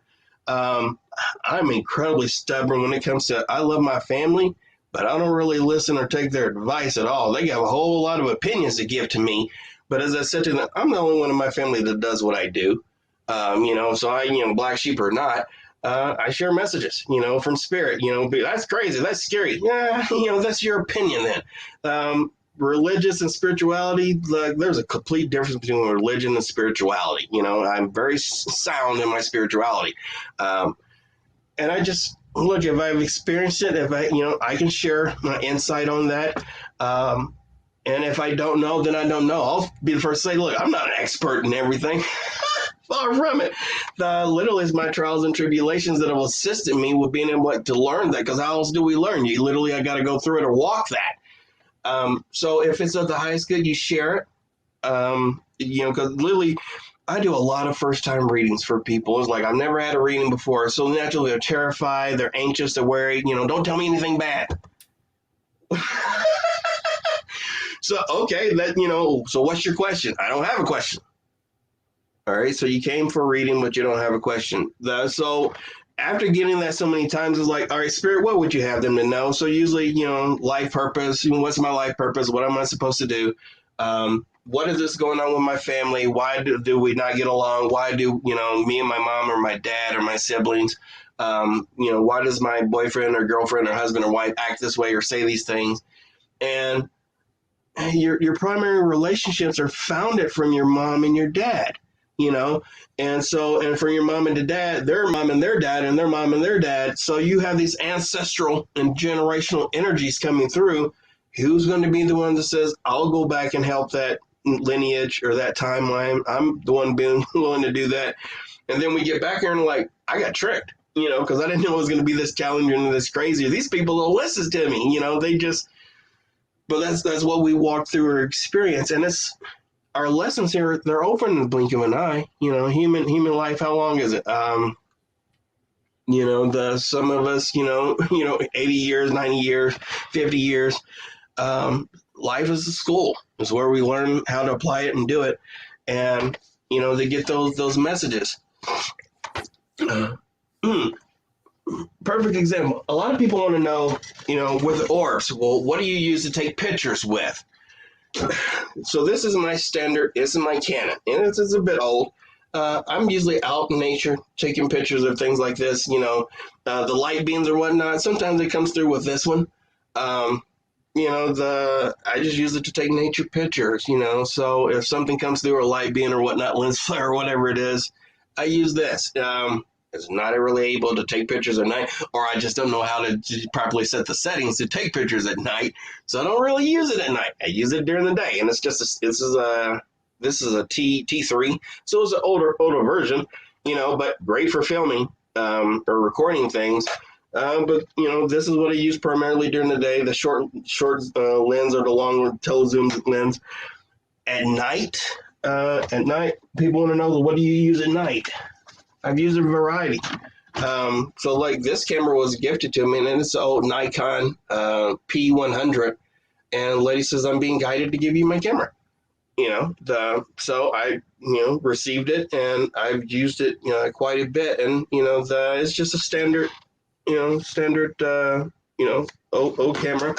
I'm incredibly stubborn when it comes to, I love my family, but I don't really listen or take their advice at all. They have a whole lot of opinions to give to me. But as I said to them, I'm the only one in my family that does what I do. So I, black sheep or not, I share messages, from spirit, that's crazy. That's scary. Yeah, that's your opinion then. Religious and spirituality, there's a complete difference between religion and spirituality. I'm very sound in my spirituality. And I just, look, if I've experienced it, if I can share my insight on that. And if I don't know, then I don't know. I'll be the first to say, look, I'm not an expert in everything. Far from it. Literally, it's my trials and tribulations that have assisted me with being able to learn that. Because how else do we learn? I got to go through it or walk that. So if it's of the highest good, you share it. Because literally, I do a lot of first-time readings for people. It's like, I've never had a reading before. So naturally, they're terrified, they're anxious, they're worried. Don't tell me anything bad. So, okay, so what's your question? I don't have a question. All right, so you came for a reading, but you don't have a question. So after getting that so many times, it's like, all right, Spirit, what would you have them to know? So usually, life purpose. What's my life purpose? What am I supposed to do? What is this going on with my family? Why do we not get along? Why do, me and my mom or my dad or my siblings, why does my boyfriend or girlfriend or husband or wife act this way or say these things? And your primary relationships are founded from your mom and your dad. you know? And so, and for your mom and dad, their mom and their dad, and their mom and their dad. So you have these ancestral and generational energies coming through. Who's going to be the one that says, I'll go back and help that lineage or that timeline? I'm the one being willing to do that. And then we get back here and like, I got tricked, you know, because I didn't know it was going to be this challenging and this crazy. These people don't listen to me, you know, they just, but that's what we walk through or experience. And it's, our lessons here, they're over in the blink of an eye. You know, human life, how long is it? You know, some of us, you know, 80 years, 90 years, 50 years. Life is a school. It's where we learn how to apply it and do it. And, you know, they get those messages. Perfect example. A lot of people want to know, you know, with orbs, well, what do you use to take pictures with? So this is my standard, this is my Canon, and it's a bit old. I'm usually out in nature taking pictures of things like this, you know, the light beams or whatnot. Sometimes it comes through with this one. You know, I just use it to take nature pictures, you know. So if something comes through, or a light beam or whatnot, lens flare or whatever it is, I use this. It's not really able to take pictures at night, or I just don't know how to properly set the settings to take pictures at night. So I don't really use it at night. I use it during the day, and it's just this is a T3, so it's an older version, you know, but great for filming or recording things. But you know, this is what I use primarily during the day. The short lens or the long telezoom lens. At night, people want to know, what do you use at night? I've used a variety. So like this camera was gifted to me, and it's an old Nikon P100, and the lady says, I'm being guided to give you my camera. You know, so I, you know, received it, and I've used it, you know, quite a bit. And, you know, it's just a standard, old camera.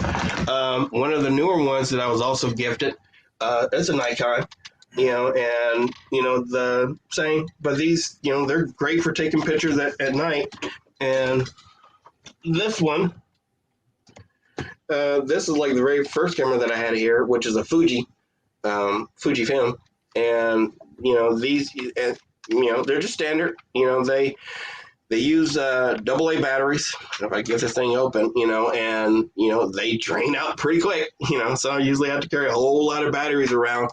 One of the newer ones that I was also gifted, it's a Nikon. You know, and, you know, the same, but these, you know, they're great for taking pictures at night. And this one, this is like the very first camera that I had here, which is a Fujifilm. And, you know, these, you know, they're just standard, you know, they use AA batteries. If I get this thing open, you know, and, you know, they drain out pretty quick, you know, so I usually have to carry a whole lot of batteries around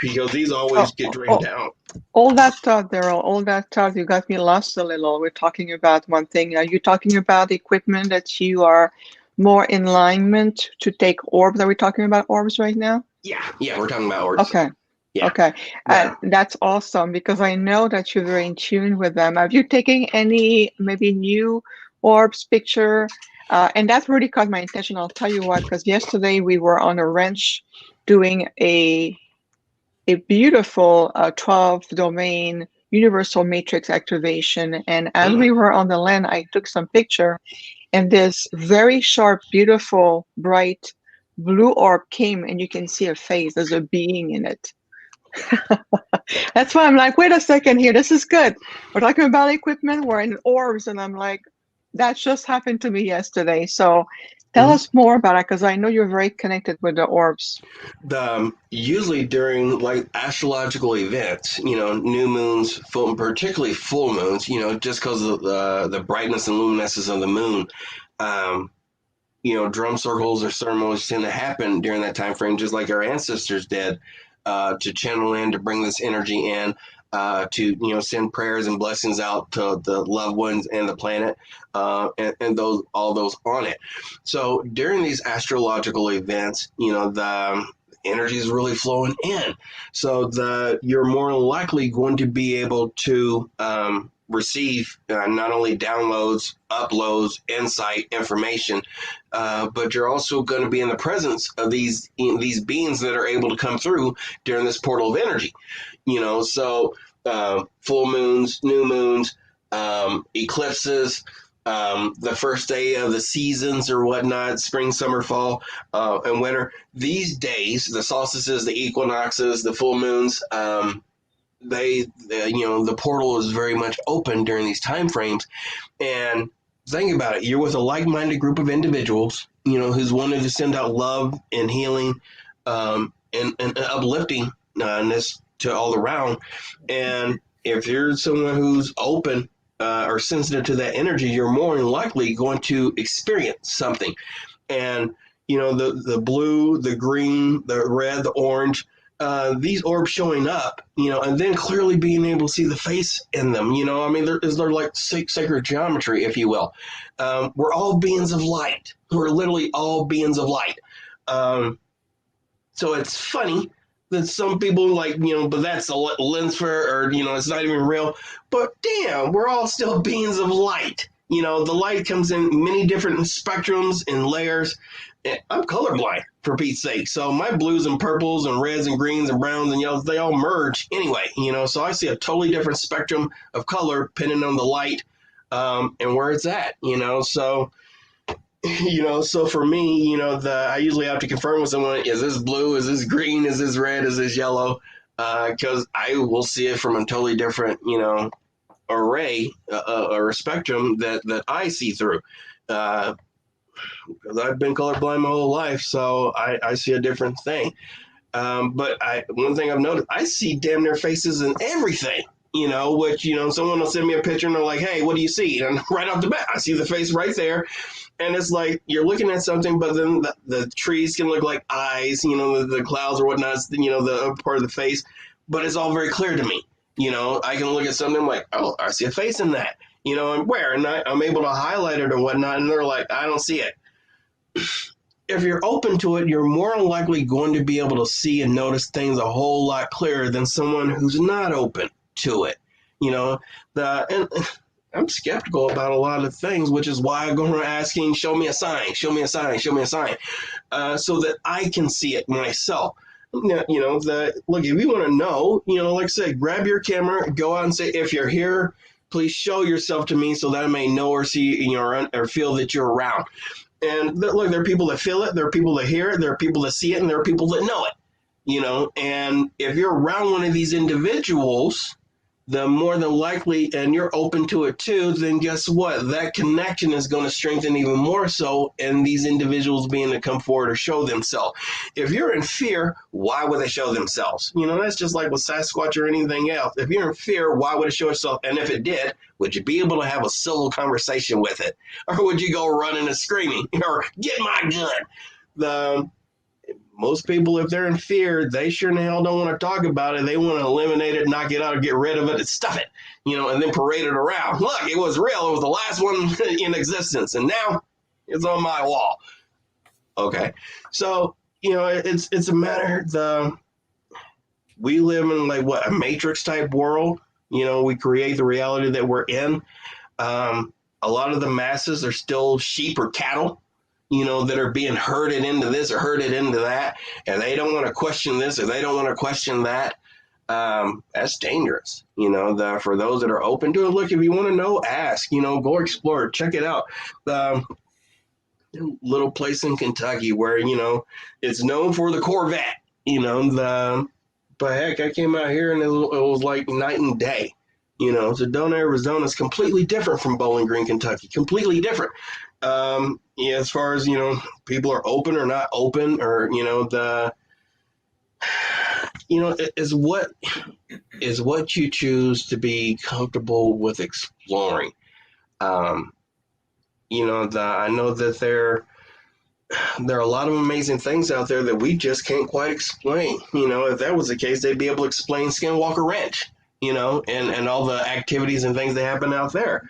because these always get drained out. All that thought, Derrell, all that thought, you got me lost a little. We're talking about one thing. Are you talking about equipment that you are more in alignment to take orbs? Are we talking about orbs right now? Yeah, we're talking about orbs. Okay. Yeah. Okay. Yeah. That's awesome, because I know that you're very in tune with them. Have you taken any maybe new orbs picture? And that really caught my attention. I'll tell you what, because yesterday we were on a ranch doing a beautiful 12 domain universal matrix activation. And as we were on the land, I took some picture, and this very sharp, beautiful, bright blue orb came, and you can see a face. There's a being in it. That's why I'm like, wait a second here, this is good. We're talking about equipment, we're in orbs, and I'm like, that just happened to me yesterday. So tell us more about it, because I know you're very connected with the orbs. Usually during like astrological events, you know, new moons, particularly full moons, you know, just because of the brightness and luminescence of the moon, you know, drum circles or ceremonies tend to happen during that time frame, just like our ancestors did, to channel in, to bring this energy in, to, you know, send prayers and blessings out to the loved ones and the planet, and all those on it. So during these astrological events, you know, the energy is really flowing in. So you're more likely going to be able to receive not only downloads, uploads, insight, information, but you're also going to be in the presence of these beings that are able to come through during this portal of energy. You know, so full moons, new moons, eclipses, the first day of the seasons or whatnot, spring, summer, fall, and winter. These days, the solstices, the equinoxes, the full moons, you know, the portal is very much open during these time frames. And think about it, you're with a like-minded group of individuals, you know, who's wanting to send out love and healing, and uplifting, and this to all around. And if you're someone who's open or sensitive to that energy, you're more than likely going to experience something. And, you know, the blue, the green, the red, the orange, these orbs showing up, you know, and then clearly being able to see the face in them, you know, I mean, they're like sacred geometry, if you will. We're all beings of light. We're literally all beings of light. So it's funny that some people like, you know, but that's a lens flare, or, you know, it's not even real. But damn, we're all still beings of light. You know, the light comes in many different spectrums and layers. I'm colorblind, for Pete's sake. So my blues and purples and reds and greens and browns and yellows, they all merge anyway, you know. So I see a totally different spectrum of color depending on the light and where it's at, you know. So, you know, so for me, you know, I usually have to confirm with someone, is this blue, is this green, is this red, is this yellow? Because I will see it from a totally different, you know, array or spectrum that I see through. Because I've been colorblind my whole life, so I see a different thing. But one thing I've noticed, I see damn near faces in everything, you know, which, you know, someone will send me a picture and they're like, hey, what do you see? And right off the bat, I see the face right there. And it's like you're looking at something, but then the trees can look like eyes, you know, the clouds or whatnot, you know, the upper part of the face. But it's all very clear to me. You know, I can look at something like, oh, I see a face in that, you know, and where? And I'm able to highlight it or whatnot. And they're like, I don't see it. If you're open to it, you're more likely going to be able to see and notice things a whole lot clearer than someone who's not open to it. You know, and I'm skeptical about a lot of things, which is why I go around asking, show me a sign, show me a sign, show me a sign, so that I can see it myself. You know, look, if you want to know, you know, like I said, grab your camera, go out and say, if you're here, please show yourself to me so that I may know or see, you know, or feel that you're around. And look, there are people that feel it, there are people that hear it, there are people that see it, and there are people that know it, you know. And if you're around one of these individuals, the more than likely, and you're open to it too, then guess what? That connection is going to strengthen even more so, and these individuals being to come forward or show themselves. If you're in fear, why would they show themselves? You know, that's just like with Sasquatch or anything else. If you're in fear, why would it show itself? And if it did, would you be able to have a civil conversation with it? Or would you go running and screaming, or get my gun? Most people, if they're in fear, they sure in the hell don't want to talk about it. They want to eliminate it, knock it out, get rid of it, and stuff it, you know, and then parade it around. Look, it was real. It was the last one in existence, and now it's on my wall. Okay, so, you know, it's a matter. We live in like what, a matrix type world. You know, we create the reality that we're in. A lot of the masses are still sheep or cattle, you know, that are being herded into this or herded into that, and they don't want to question this or they don't want to question that. That's dangerous, you know. For those that are open to it, look, if you want to know, ask, you know, go explore, check it out. Little place in Kentucky where, you know, it's known for the Corvette, you know. But heck, I came out here and it was like night and day. You know, Sedona, Arizona is completely different from Bowling Green, Kentucky. Completely different. Yeah, as far as, you know, people are open or not open, or, you know, is what you choose to be comfortable with exploring. You know, I know that there are a lot of amazing things out there that we just can't quite explain. You know, if that was the case, they'd be able to explain Skinwalker Ranch, you know, and all the activities and things that happen out there.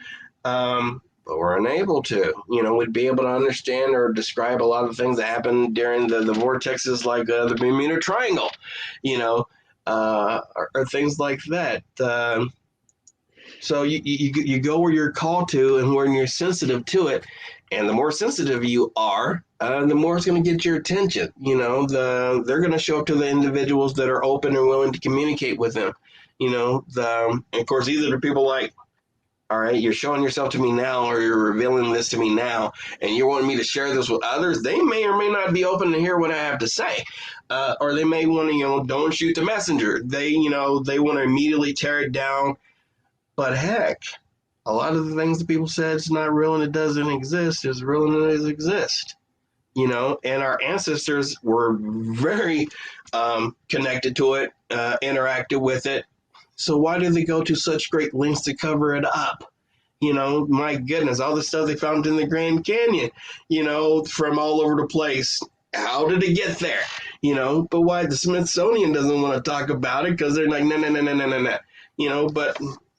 But we're unable to. You know, we'd be able to understand or describe a lot of things that happen during the vortexes, like the Bermuda Triangle, you know, or things like that. So you go where you're called to and where you're sensitive to it. And the more sensitive you are, the more it's going to get your attention. You know, they're going to show up to the individuals that are open and willing to communicate with them. You know, and of course, these are the people like, all right, you're showing yourself to me now, or you're revealing this to me now, and you're wanting me to share this with others. They may or may not be open to hear what I have to say. Or they may want to, you know, don't shoot the messenger. They want to immediately tear it down. But heck, a lot of the things that people said it's not real and it doesn't exist is real and it does exist. You know, and our ancestors were very connected to it interacted with it. So why do they go to such great lengths to cover it up? My goodness, all the stuff they found in the Grand Canyon, from all over the place. How did it get there? But why the Smithsonian doesn't want to talk about it, because they're like, no. But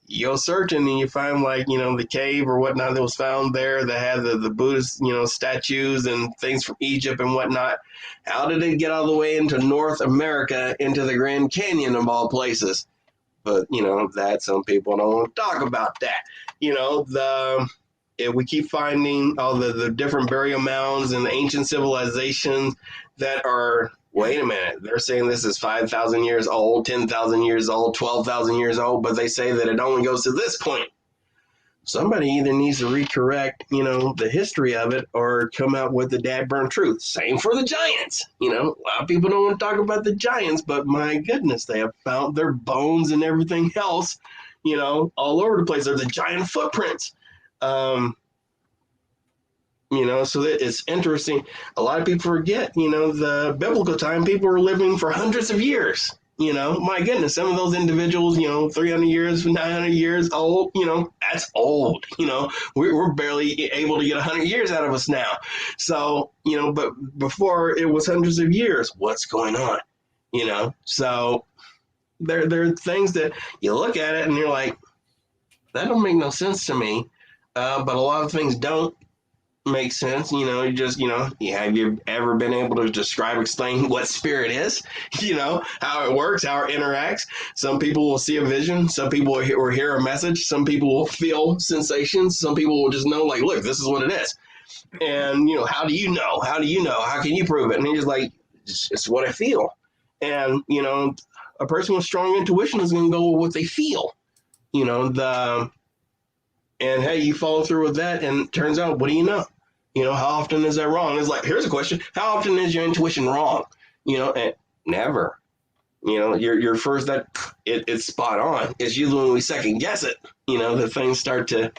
you'll search and you find the cave or whatnot that was found there that had the Buddhist, statues and things from Egypt and whatnot. How did it get all the way into North America, into the Grand Canyon of all places? But, that some people don't want to talk about that. If we keep finding all the different burial mounds and the ancient civilizations that are, wait a minute, they're saying this is 5,000 years old, 10,000 years old, 12,000 years old, but they say that it only goes to this point. Somebody either needs to recorrect, the history of it, or come out with the dad-burn truth. Same for the giants. A lot of people don't want to talk about the giants, but my goodness, they have found their bones and everything else, all over the place. They're the giant footprints. So it's interesting. A lot of people forget, the biblical time, people were living for hundreds of years. My goodness, some of those individuals, 300 years, 900 years old, that's old. We're barely able to get 100 years out of us now. So, but before it was hundreds of years. What's going on? So there are things that you look at it and you're like, that don't make no sense to me. But a lot of things don't make sense. Have you ever been able to explain what spirit is, how it works, how it interacts? Some people will see a vision. Some people will hear a message. Some people will feel sensations. Some people will just know, look, this is what it is. And, how do you know? How do you know? How can you prove it? And he's just like, it's what I feel. And, a person with strong intuition is going to go with what they feel, and hey, you follow through with that, and it turns out, what do you know? How often is that wrong? It's like, here's a question. How often is your intuition wrong? And never. Your first, that it's spot on. It's usually when we second guess it, that things start to,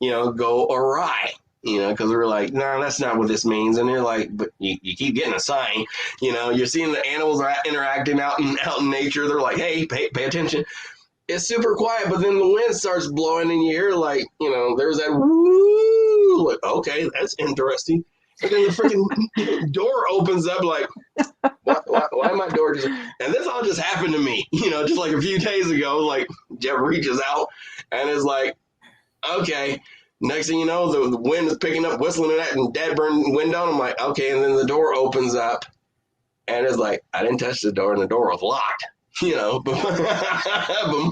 go awry, because we're like, no, that's not what this means. And you're like, but you keep getting a sign, you're seeing the animals are interacting out in nature. They're like, hey, pay attention. It's super quiet, but then the wind starts blowing in your ear, there's that woo, okay, that's interesting. And then the freaking door opens up, why my door just, and this all just happened to me, just like a few days ago, Jeff reaches out, and it's like, okay, next thing you know, the wind is picking up, whistling at that, and dad burned window, and I'm like, okay, and then the door opens up, and it's like, I didn't touch the door, and the door was locked. But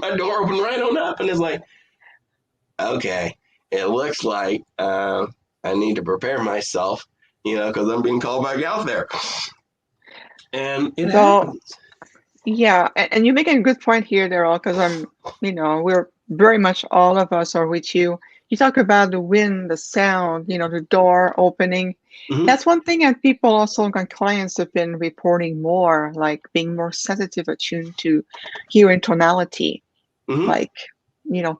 my door opened right on up, and it's like, okay, it looks like I need to prepare myself, because I'm being called back out there. And it happens. Yeah, and you're making a good point here, Derrell, because we're very much, all of us are with you. You talk about the wind, the sound, the door opening. Mm-hmm. That's one thing, and people also, clients have been reporting more, being more sensitive, attuned to hearing tonality, mm-hmm.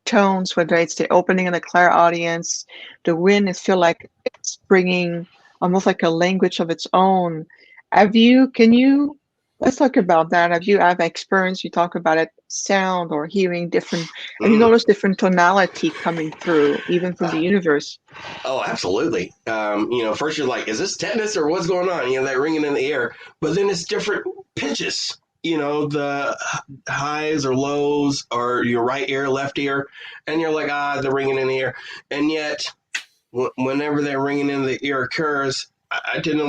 Tones, whether it's the opening of the clairaudience, the wind, it feel like it's bringing almost like a language of its own. Let's talk about that. Have you experience? You talk about it, sound or hearing different. Have you noticed different tonality coming through, even from the universe? Oh, absolutely. First you're like, is this tetanus or what's going on? That ringing in the air. But then it's different pitches. The highs or lows, or your right ear, left ear, and you're like, they're ringing in the ear. And yet, whenever that ringing in the ear occurs, I tend to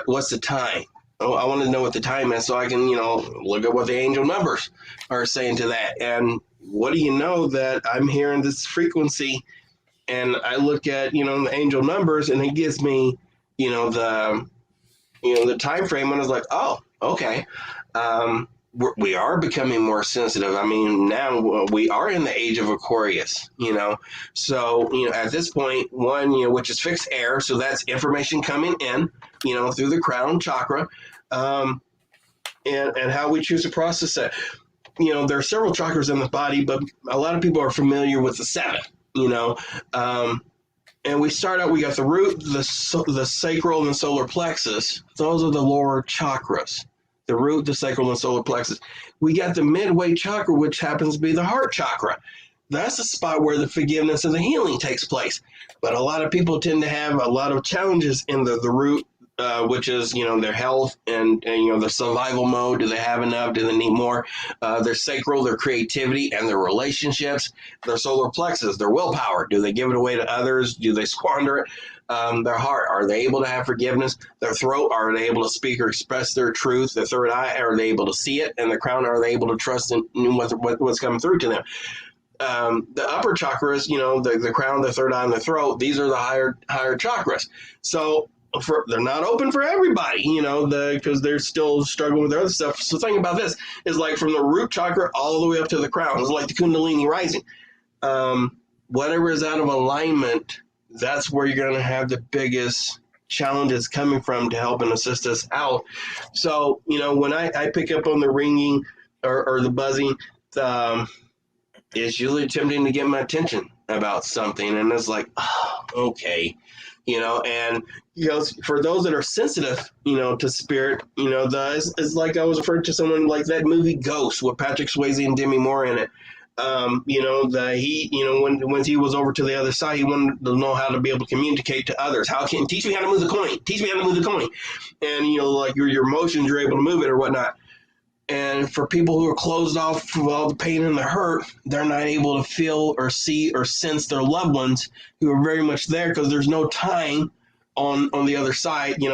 what's the time? Oh, I want to know what the time is so I can, look at what the angel numbers are saying to that. And what do you know that I'm hearing this frequency, and I look at, the angel numbers, and it gives me, the time frame, and I was like, oh, okay. We are becoming more sensitive. I mean, now we are in the age of Aquarius, So, at this point, one, which is fixed air, so that's information coming in, through the crown chakra, and how we choose to process it. There are several chakras in the body, but a lot of people are familiar with the 7, and we start out, we got the root, the sacral, and the solar plexus. Those are the lower chakras. the root, the sacral, and solar plexus. We got the midway chakra, which happens to be the heart chakra. That's the spot where the forgiveness and the healing takes place. But a lot of people tend to have a lot of challenges in the root, which is, their health and their survival mode. Do they have enough? Do they need more? Their sacral, their creativity, and their relationships. Their solar plexus, their willpower. Do they give it away to others? Do they squander it? Their heart, are they able to have forgiveness? Their throat, are they able to speak or express their truth? Their third eye, are they able to see it? And the crown, are they able to trust in what's coming through to them? The upper chakras, the crown, the third eye, and the throat, these are the higher chakras. So they're not open for everybody, because they're still struggling with their other stuff. So think about this, is like from the root chakra all the way up to the crown. It's like the Kundalini rising. Whatever is out of alignment, that's where you're going to have the biggest challenges coming from to help and assist us out. So, when I pick up on the ringing or the buzzing, it's usually attempting to get my attention about something. And it's like, oh, okay. And, for those that are sensitive, to spirit, it's like I was referring to someone like that movie Ghost with Patrick Swayze and Demi Moore in it. When he was over to the other side, he wanted to know how to be able to communicate to others. Teach me how to move the coin. Teach me how to move the coin. And, like your emotions, you're able to move it or whatnot. And for people who are closed off from all the pain and the hurt, they're not able to feel or see or sense their loved ones who are very much there because there's no time on the other side. They're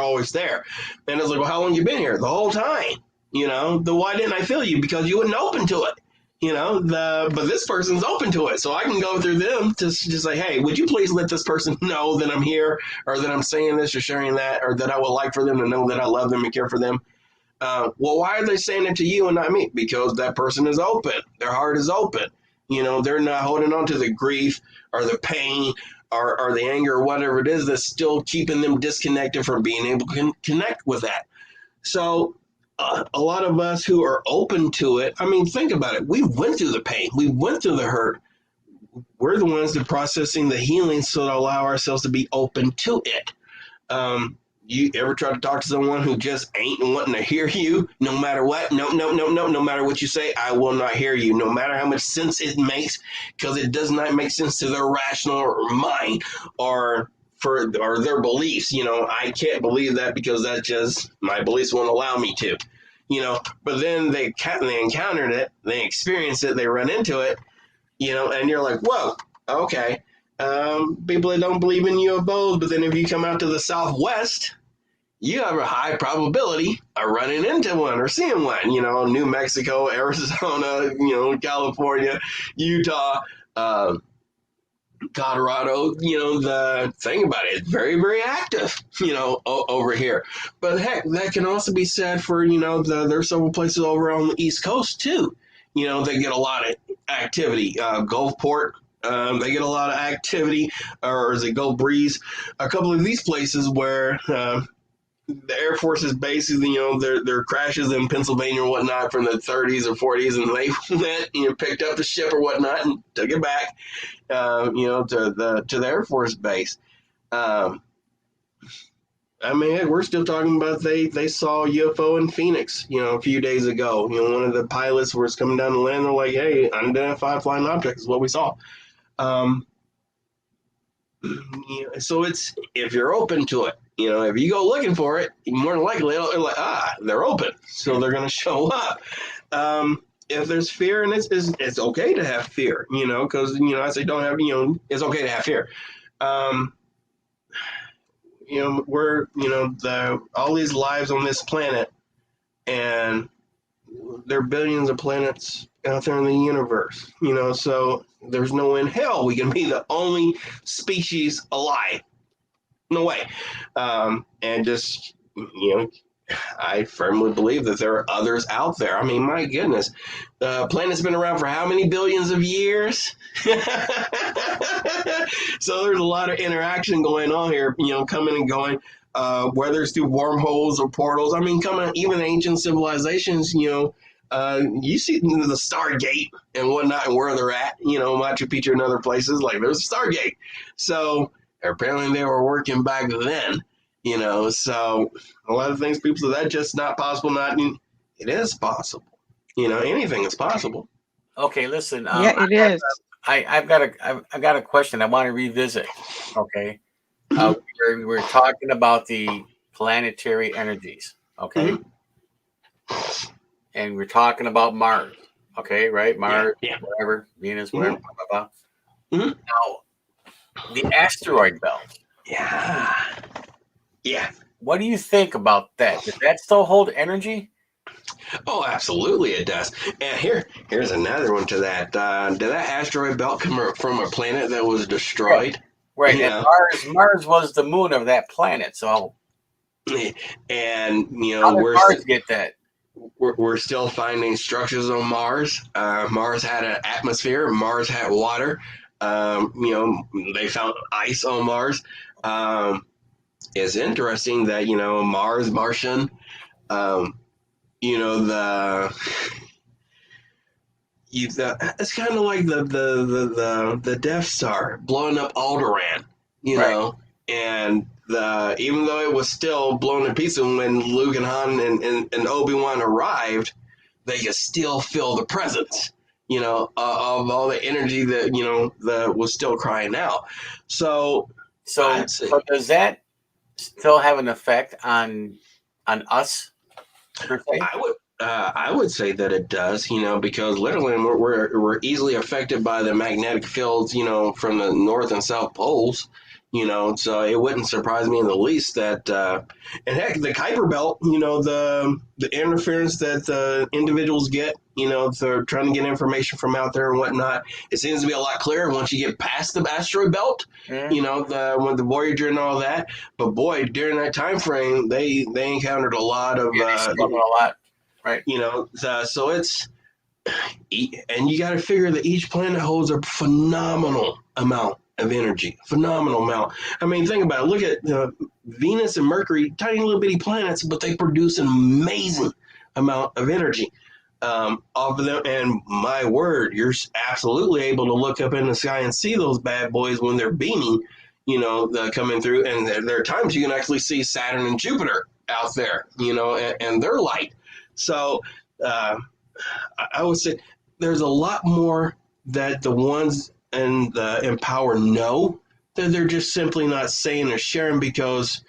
always there. And it's like, well, how long you been here? The whole time. Why didn't I feel you? Because you wasn't open to it. But this person's open to it. So I can go through them to just say, hey, would you please let this person know that I'm here, or that I'm saying this or sharing that, or that I would like for them to know that I love them and care for them. Well, why are they saying it to you and not me? Because that person is open. Their heart is open. They're not holding on to the grief or the pain or the anger or whatever it is that's still keeping them disconnected from being able to connect with that. So a lot of us who are open to it, think about it. We went through the pain. We went through the hurt. We're the ones that are processing the healing so to allow ourselves to be open to it. You ever try to talk to someone who just ain't wanting to hear you no matter what? No matter what you say, I will not hear you, no matter how much sense it makes, because it does not make sense to their rational mind or their beliefs. I can't believe that because that's just my beliefs won't allow me to, but then they encountered it, they experienced it, they run into it, and you're like, whoa, okay. People that don't believe in UFOs, but then if you come out to the Southwest, you have a high probability of running into one or seeing one, New Mexico, Arizona, California, Utah, Colorado, the thing about it, it's very, very active, over here. But heck, that can also be said for, there's several places over on the East Coast too, they get a lot of activity. Gulfport, they get a lot of activity, or is it Gulf Breeze? A couple of these places where the Air Force is basically, their crashes in Pennsylvania or whatnot from the 30s or 40s, and they went, picked up the ship or whatnot and took it back, to the Air Force base. We're still talking about they saw a UFO in Phoenix, a few days ago. One of the pilots was coming down the land. They're like, hey, unidentified flying object is what we saw. So it's, if you're open to it, if you go looking for it, more than likely they're open, so they're going to show up. If there's fear, and it's okay to have fear, because I say don't have, it's okay to have fear. We're all these lives on this planet, and there are billions of planets out there in the universe, so there's no way in hell we can be the only species alive. No way. And just, I firmly believe that there are others out there. My goodness, the planet's been around for how many billions of years? So there's a lot of interaction going on here, coming and going, whether it's through wormholes or portals. Coming, even ancient civilizations, you see the Stargate and whatnot and where they're at, Machu Picchu and other places, like there's a Stargate. So apparently they were working back then. You know, so a lot of things people say that's just not possible. It is possible. You know, anything is possible. Okay, listen. Yeah, it is. I've got a question I want to revisit. Okay, we're talking about the planetary energies. Okay, and we're talking about Mars. Okay, right? Mars, Yeah. whatever, Venus, whatever. Blah, blah, blah. Mhm. Now, the asteroid belt. Yeah. Yeah. What do you think about that? Does that still hold energy? Oh, absolutely it does. And here's another one to that. Did that asteroid belt come from a planet that was destroyed? Right. You And know? Mars was the moon of that planet. So And you how know, did Mars get that? we're still finding structures on Mars. Mars had an atmosphere. Mars had water. You know, they found ice on Mars. It's interesting that you know Martian. Um, you know it's kind of like the Death Star blowing up Alderaan. You Right. know, and even though it was still blown to pieces when Luke and Han and Obi-Wan arrived, they could still feel the presence, you know, of all the energy that, you know, that was still crying out. So So, I'd say, so does that still have an effect on us per se? I would say that it does, you know, because literally we're easily affected by the magnetic fields, you know, from the North and South poles, you know, so it wouldn't surprise me in the least that, and heck, the Kuiper Belt, you know, the interference that individuals get, you know, if they're trying to get information from out there and whatnot, it seems to be a lot clearer once you get past the asteroid belt, you know, with the Voyager and all that. But boy, during that time frame, they encountered a lot of, Yeah, they struggle a lot. Right. you know, so it's, and you got to figure that each planet holds a phenomenal amount of energy. Phenomenal amount. I mean, think about it. Look at Venus and Mercury, tiny little bitty planets, but they produce an amazing amount of energy off of them. And my word, you're absolutely able to look up in the sky and see those bad boys when they're beaming, you know, coming through. And there are times you can actually see Saturn and Jupiter out there, you know, and their light. So, I would say there's a lot more that the ones in power know that they're just simply not saying or sharing because,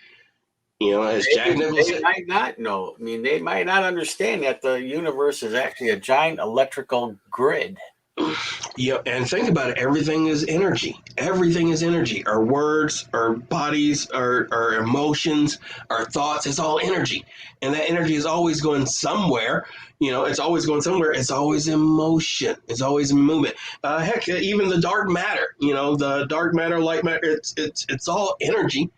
you know, as Jack Nichols They said, might not know. I mean, they might not understand that the universe is actually a giant electrical grid. you know, and think about it, everything is energy. Everything is energy. Our words, our bodies, our emotions, our thoughts, it's all energy. And that energy is always going somewhere. You know, it's always going somewhere. It's always in motion. It's always in movement. Heck, even the dark matter, you know, the dark matter, light matter, it's all energy.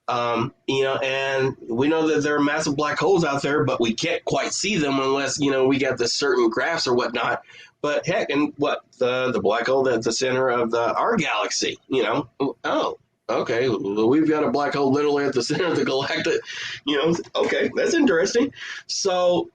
You know, and we know that there are massive black holes out there, but we can't quite see them unless, you know, we got the certain graphs or whatnot. But heck, and what the black hole that's the center of our galaxy, you know? Oh, okay, well, we've got a black hole literally at the center of the galactic, you know? Okay, that's interesting. So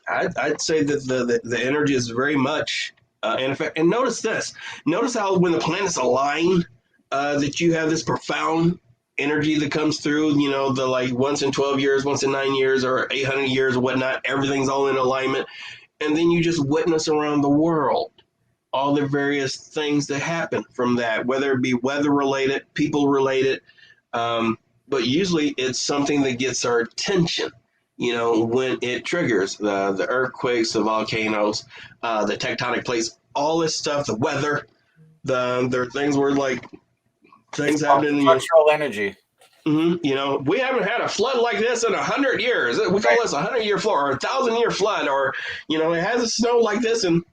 I'd say that the energy is very much in effect. And notice this. Notice how when the planets align, that you have this profound energy that comes through. You know, the like once in 12 years, once in 9 years, or 800 years, or whatnot. Everything's all in alignment, and then you just witness around the world all the various things that happen from that, whether it be weather related, people related. But usually it's something that gets our attention, you know, when it triggers the earthquakes, the volcanoes, the tectonic plates, all this stuff, the weather, there are things where like things It's called happening, structural energy. you know, we haven't had a flood like this in 100 years. We call this a 100-year flood or a 1,000-year flood, or, you know, it hasn't snowed like this. And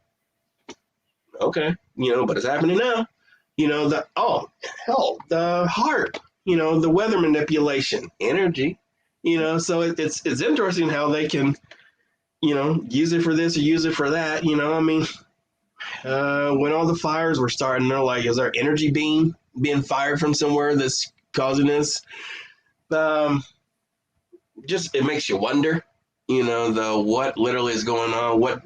okay, you know, but it's happening now. You know, the heart, you know, the weather manipulation, energy, you know, so it's interesting how they can, you know, use it for this or use it for that. You know, I mean, when all the fires were starting, they're like, is there energy being fired from somewhere that's causing this? Um, just it makes you wonder, the what literally is going on, what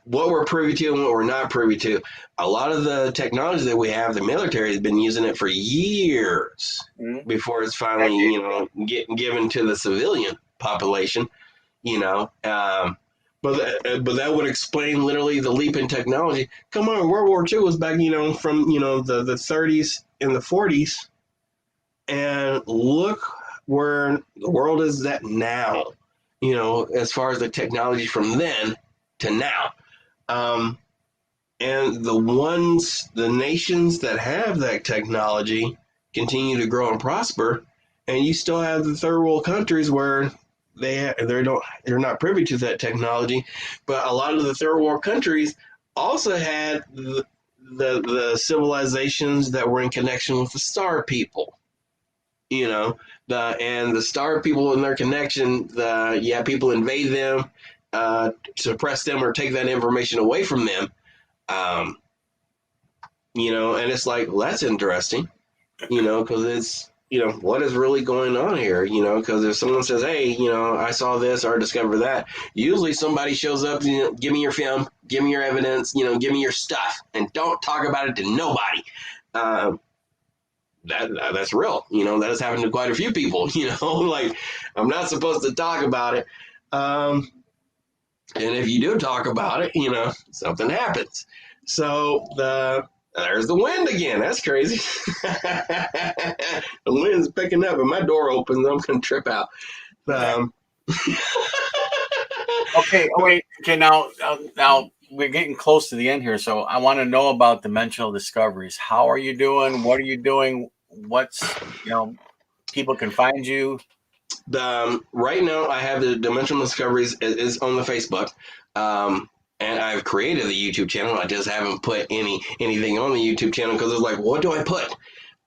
we're privy to and what we're not privy to. A lot of the technology that we have, the military has been using it for years Mhm. before it's finally, getting given to the civilian population, you know. But that would explain literally the leap in technology. Come on, World War II was back, from the 30s and the 40s, and look where the world is at now. As far as the technology from then to now. Um, and the nations that have that technology continue to grow and prosper, and you still have the third world countries where they're not privy to that technology, but a lot of the third world countries also had the civilizations that were in connection with the star people. The star people in their connection, people invade them, suppress them, or take that information away from them. um, and it's like, well, that's interesting, because it's, what is really going on here, because if someone says, hey, I saw this or discovered that, usually somebody shows up, give me your film, give me your evidence, give me your stuff, and don't talk about it to nobody. Um, that's real, that has happened to quite a few people, like, I'm not supposed to talk about it. And if you do talk about it, something happens. So there's the wind again. That's crazy. The wind's picking up and my door opens. I'm going to trip out. Okay. Oh, wait. Okay. Now we're getting close to the end here. So I want to know about dimensional discoveries. How are you doing? What are you doing? People can find you. Right now, I have the Dimensional Discoveries is on the Facebook. And I've created the YouTube channel. I just haven't put anything on the YouTube channel because it's like, what do I put?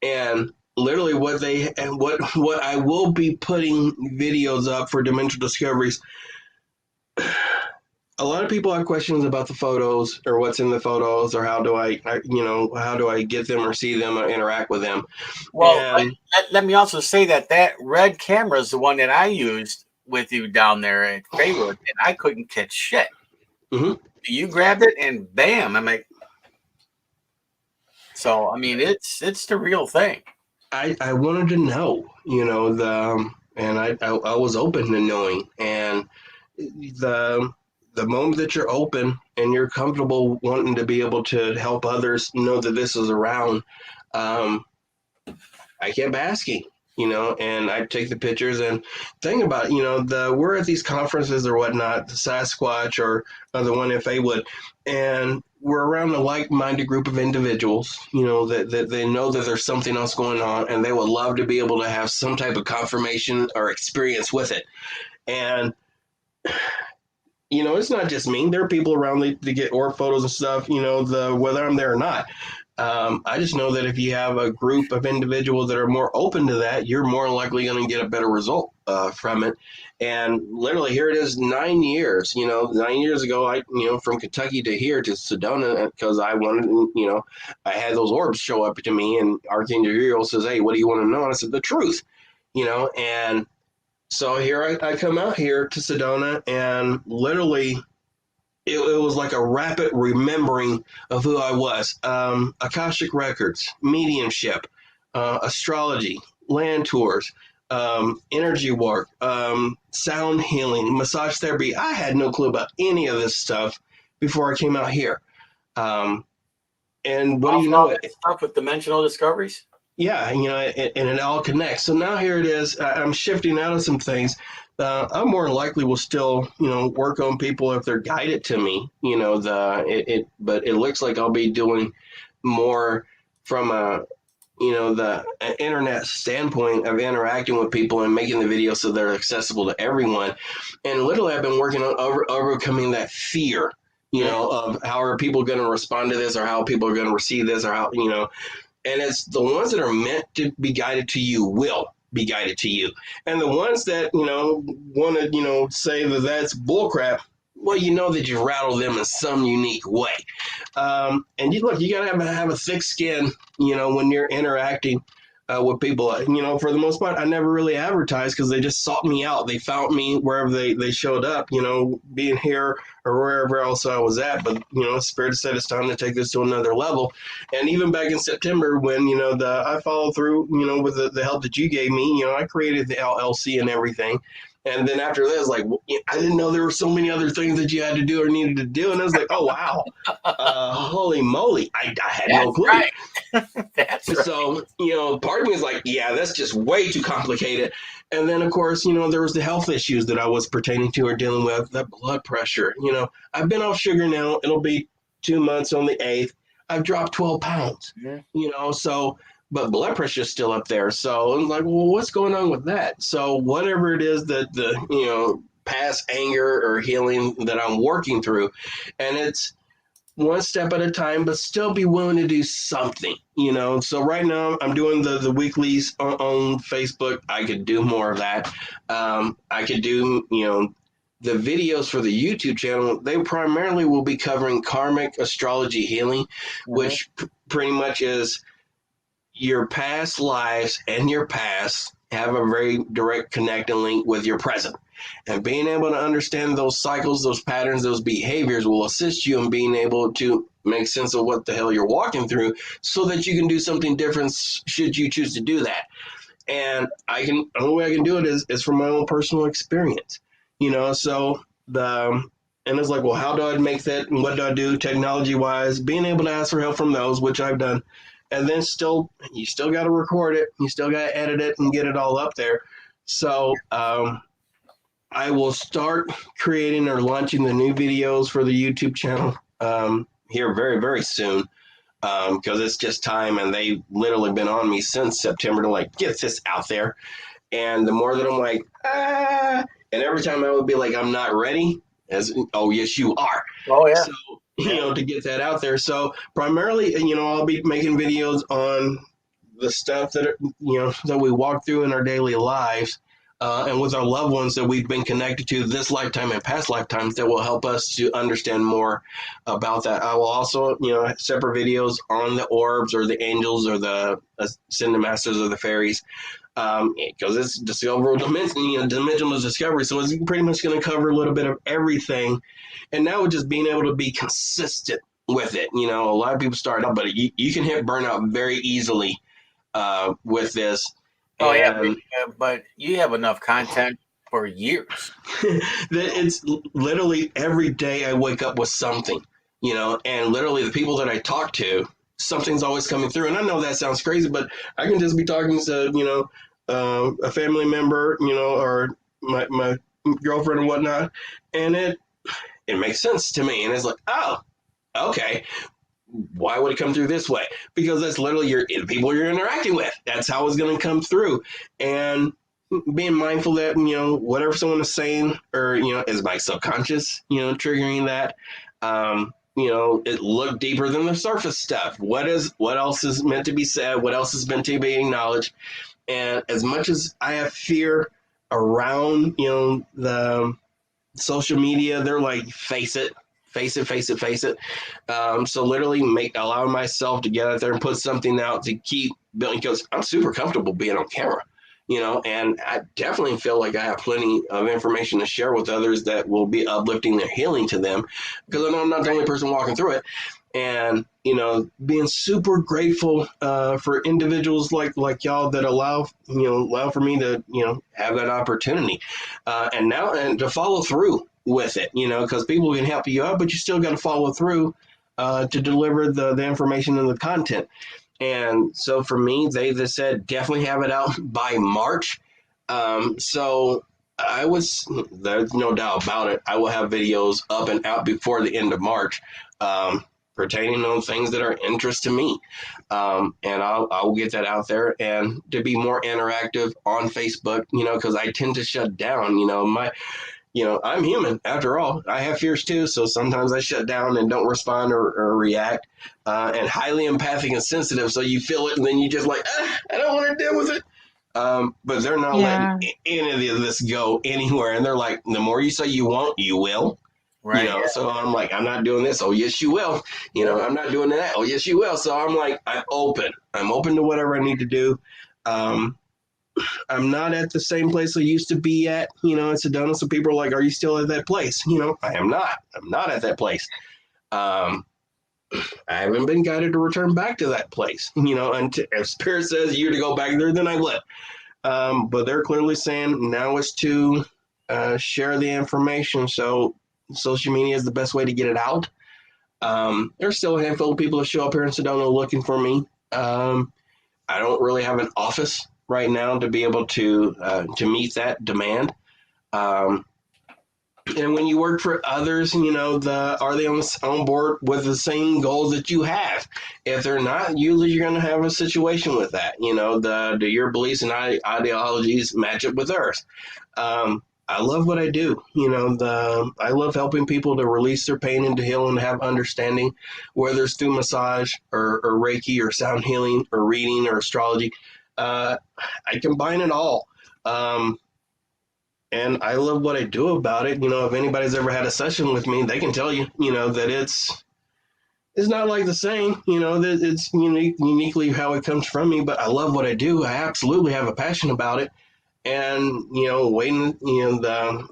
And literally, what I will be putting videos up for Dimensional Discoveries. A lot of people have questions about the photos or what's in the photos, or how do I get them or see them or interact with them. Well, And let me also say that red camera is the one that I used with you down there at Faywood, and I couldn't catch shit. mm-hmm. You grabbed it and bam! I'm like, so I mean, it's the real thing. I wanted to know, and I was open to knowing, and the moment that you're open and you're comfortable wanting to be able to help others know that this is around, I kept asking, and I take the pictures and think about, we're at these conferences or whatnot, the Sasquatch or the one in Faywood, and we're around a like-minded group of individuals, that they know that there's something else going on, and they would love to be able to have some type of confirmation or experience with it. And it's not just me. There are people around to get orb photos and stuff, whether I'm there or not. I just know that if you have a group of individuals that are more open to that, you're more likely going to get a better result from it. And literally, here it is, 9 years. 9 years ago, I from Kentucky to here to Sedona, because I wanted, I had those orbs show up to me, and Archangel Uriel says, "Hey, what do you want to know?" And I said, "The truth," and so here I come out here to Sedona, and literally it was like a rapid remembering of who I was. Akashic Records, mediumship, astrology, land tours, energy work, sound healing, massage therapy. I had no clue about any of this stuff before I came out here. And what do you know? Stuff with dimensional discoveries. Yeah, and it all connects. So now here it is. I'm shifting out of some things. I more likely will still, work on people if they're guided to me. But it looks like I'll be doing more from the internet standpoint of interacting with people and making the videos so they're accessible to everyone. And literally, I've been working on overcoming that fear. Of how are people going to respond to this, or how people are going to receive this, or how. And it's the ones that are meant to be guided to you will be guided to you. And the ones that, want to, say that that's bullcrap, well, that you rattle them in some unique way. And you got to have a thick skin, when you're interacting with people. For the most part, I never really advertised because they just sought me out. They found me wherever they showed up, being here or wherever else I was at. But, Spirit said it's time to take this to another level. And even back in September when, I followed through, with the help that you gave me, I created the LLC and everything. And then after that, it's like, I didn't know there were so many other things that you had to do or needed to do. And I was like, oh, wow. Holy moly. I had no clue. Right. That's right. So, part of me is like, yeah, that's just way too complicated. And then, of course, there was the health issues that I was pertaining to or dealing with, the blood pressure. I've been off sugar now. It'll be 2 months on the 8th. I've dropped 12 pounds, so, but blood pressure is still up there. So I'm like, well, what's going on with that? So whatever it is that the, past anger or healing that I'm working through, and it's one step at a time, but still be willing to do something, So right now I'm doing the weeklies on Facebook. I could do more of that. I could do, the videos for the YouTube channel. They primarily will be covering karmic astrology healing, which pretty much is your past lives and your past have a very direct connect and link with your present. And being able to understand those cycles, those patterns, those behaviors will assist you in being able to make sense of what the hell you're walking through so that you can do something different should you choose to do that. And the only way I can do it is from my own personal experience, so and it's like, well, how do I make that? And what do I do technology wise? Being able to ask for help from those, which I've done. And then you still got to record it. You still got to edit it and get it all up there. So I will start creating or launching the new videos for the YouTube channel here very, very soon because it's just time. And they've literally been on me since September to get this out there. And the more that I'm like, and every time I would be like, I'm not ready. Oh, yes, you are. Oh, yeah. So, to get that out there. So primarily, I'll be making videos on the stuff that, that we walk through in our daily lives and with our loved ones that we've been connected to this lifetime and past lifetimes that will help us to understand more about that. I will also, separate videos on the orbs or the angels or the ascended masters or the fairies. Because it's the overall dimensional discovery. So it's pretty much going to cover a little bit of everything. And now with just being able to be consistent with it. A lot of people start out, but you can hit burnout very easily with this. Oh, but you have enough content for years. It's literally every day I wake up with something, and literally the people that I talk to, something's always coming through. And I know that sounds crazy, but I can just be talking to, a family member, or my girlfriend and whatnot. And it makes sense to me. And it's like, oh, okay. Why would it come through this way? Because that's literally the people you're interacting with. That's how it's going to come through. And being mindful that, whatever someone is saying or, is my subconscious, triggering that, it looked deeper than the surface stuff. What else is meant to be said? What else is meant to be acknowledged? And as much as I have fear around, the social media, they're like, face it. So literally allowing myself to get out there and put something out to keep building, because I'm super comfortable being on camera, and I definitely feel like I have plenty of information to share with others that will be uplifting and healing to them, because I know I'm not the only person walking through it. And, being super grateful for individuals like y'all that allow for me to, have that opportunity and to follow through with it, because people can help you out, but you still got to follow through to deliver the information and the content. And so for me, they said definitely have it out by March. So there's no doubt about it. I will have videos up and out before the end of March. Pertaining on things that are interest to me. And I'll get that out there and to be more interactive on Facebook, because I tend to shut down, I'm human after all. I have fears too. So sometimes I shut down and don't respond or react and highly empathic and sensitive. So you feel it and then you just like, I don't want to deal with it. But they're not letting any of this go anywhere. And they're like, the more you say you won't, you will. Right. So I'm like, I'm not doing this. Oh, yes, you will. I'm not doing that. Oh, yes, you will. So I'm like, I'm open to whatever I need to do. Um, I'm not at the same place I used to be at, in Sedona. So people are like, are you still at that place? I am not. I'm not at that place. I haven't been guided to return back to that place. And if Spirit says you're to go back there, then I will. But they're clearly saying now is to share the information. So social media is the best way to get it out. There's still a handful of people that show up here in Sedona looking for me. I don't really have an office right now to be able to meet that demand. And when you work for others, are they on board with the same goals that you have? If they're not, usually you're going to have a situation with that. Do your beliefs and ideologies match up with theirs? I love what I do. I love helping people to release their pain and to heal and have understanding, whether it's through massage or Reiki or sound healing or reading or astrology. I combine it all. And I love what I do about it. If anybody's ever had a session with me, they can tell you, that it's not like the same, that it's uniquely how it comes from me, but I love what I do. I absolutely have a passion about it. And, waiting, the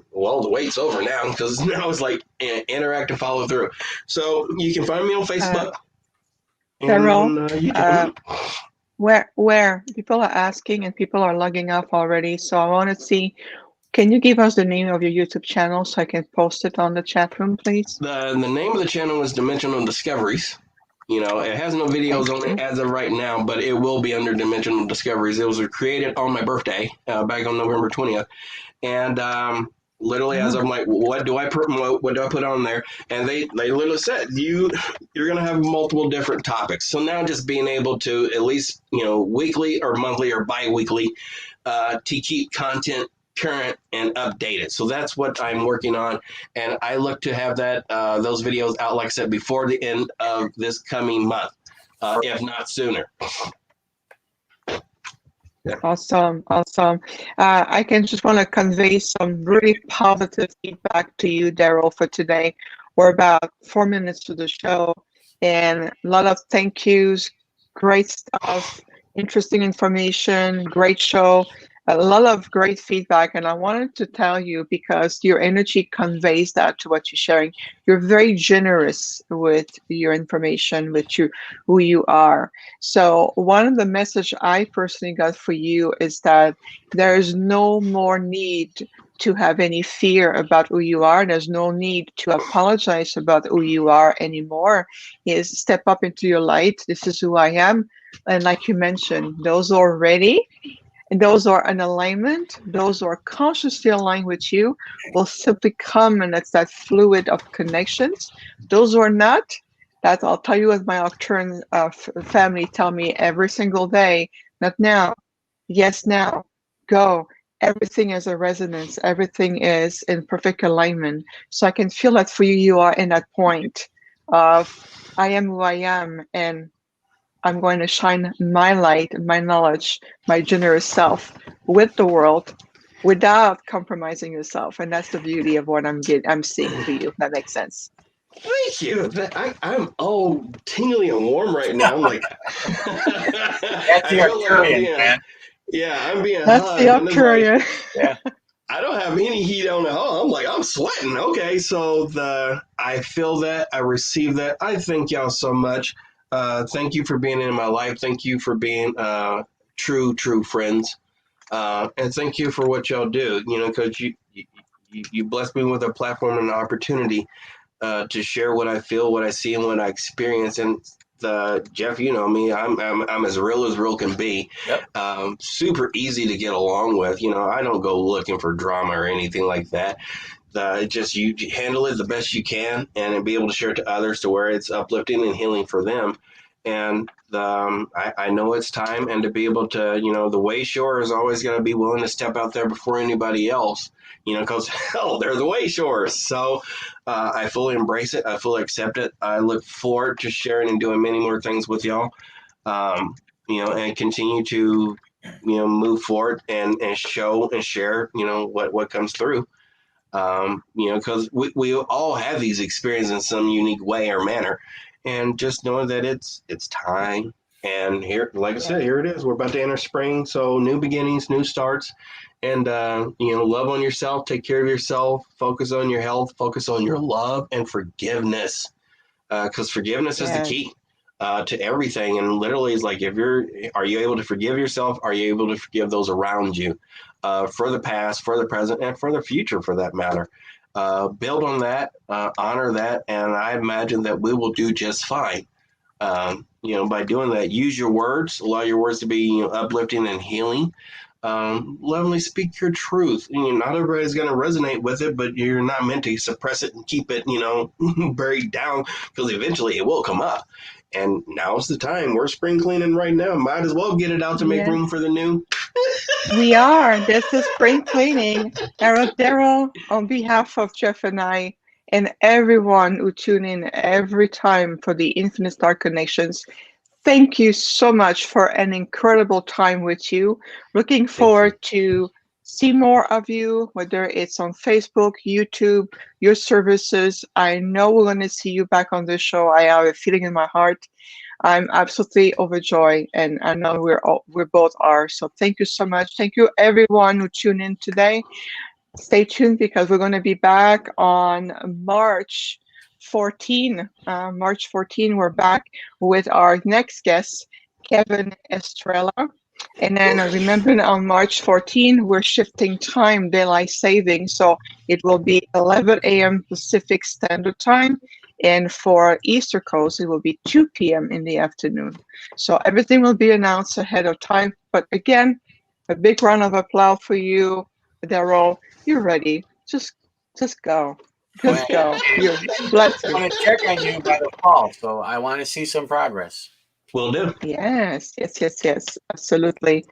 wait's over now because now it's like interact and follow through. So you can find me on Facebook. Derrell, YouTube. where people are asking and people are logging off already. So I want to see, can you give us the name of your YouTube channel so I can post it on the chat room, please? The name of the channel is Dimensional Discoveries. It has no videos on it as of right now, but it will be under Dimensional Discoveries. It was created on my birthday, back on November 20th. And literally, as I'm like, what do I put on there? And they literally said, you're going to have multiple different topics. So now just being able to at least, weekly or monthly or bi-weekly to keep content current and updated. So that's what I'm working on, and I look to have that those videos out, like I said, before the end of this coming month, if not sooner. Yeah. Awesome. I can just want to convey some really positive feedback to you, Derrell, for today. We're about 4 minutes to the show, and a lot of thank yous, great stuff, interesting information, great show. A lot of great feedback, and I wanted to tell you, because your energy conveys that to what you're sharing. You're very generous with your information, with who you are. So one of the message I personally got for you is that there is no more need to have any fear about who you are. There's no need to apologize about who you are anymore. Is step up into your light. This is who I am. And like you mentioned, those who are ready, and those who are in alignment, those who are consciously aligned with you, will simply come, and it's that fluid of connections. Those who are not, that I'll tell you, as my Octurian family tell me every single day, not now, yes now, go. Everything is a resonance. Everything is in perfect alignment. So I can feel that for you, you are in that point of, I am who I am, and I'm going to shine my light, my knowledge, my generous self with the world without compromising yourself. And that's the beauty of what I'm seeing for you, if that makes sense. Thank you. I'm all tingly and warm right now. I'm like, That's the Arcturian, man. Yeah, I'm being That's hugged. the Arcturian. Like, yeah. I don't have any heat on at all. I'm sweating. Okay, so I feel that. I receive that. I thank y'all so much. Thank you for being in my life. Thank you for being true friends. And thank you for what y'all do. Because you blessed me with a platform and an opportunity to share what I feel, what I see, and what I experience. And Jeff, you know me, I'm as real can be. Yep. Super easy to get along with. I don't go looking for drama or anything like that. Just you handle it the best you can and be able to share it to others to where it's uplifting and healing for them. And I know it's time, and to be able to, the way shore is always going to be willing to step out there before anybody else, because hell, they're the way shores. So I fully embrace it. I fully accept it. I look forward to sharing and doing many more things with y'all, and continue to, move forward and show and share, what comes through. Because we all have these experiences in some unique way or manner, and just knowing that it's time, And here, like I said, here it is. We're about to enter spring, so new beginnings, new starts, and love on yourself, take care of yourself, focus on your health, focus on your love and forgiveness, because forgiveness is the key to everything. And literally, it's like, are you able to forgive yourself? Are you able to forgive those around you, for the past, for the present, and for the future, for that matter? Build on that, honor that, and I imagine that we will do just fine. By doing that, use your words, allow your words to be uplifting and healing. Lovingly speak your truth. Not everybody's going to resonate with it, but you're not meant to suppress it and keep it, buried down, because eventually it will come up. And now's the time. We're spring cleaning right now. Might as well get it out to make room for the new. We are. This is spring cleaning. Derrell, on behalf of Jeff and I, and everyone who tune in every time for the Infinite Star Connections, thank you so much for an incredible time with you. Looking forward to see more of you, whether it's on Facebook, YouTube, your services. I know we're going to see you back on the show. I have a feeling in my heart. I'm absolutely overjoyed, and I know we both are. So thank you so much. Thank you everyone who tuned in today. Stay tuned, because we're going to be back on March 14. March 14, we're back with our next guest, Kevin Estrella. And then remember, on March 14, we're shifting time, daylight saving. So it will be 11 a.m. Pacific Standard Time. And for Easter Coast, it will be 2 p.m. in the afternoon. So everything will be announced ahead of time. But again, a big round of applause for you, Derrell. You're ready. Just go. Just go. Let's go. I want to check on you by the fall, so I want to see some progress. Will do. Yes. Absolutely.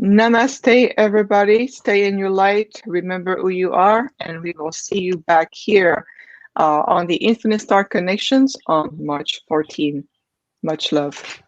Namaste, everybody. Stay in your light. Remember who you are, and we will see you back here on the Infinite Star Connections on March 14. Much love.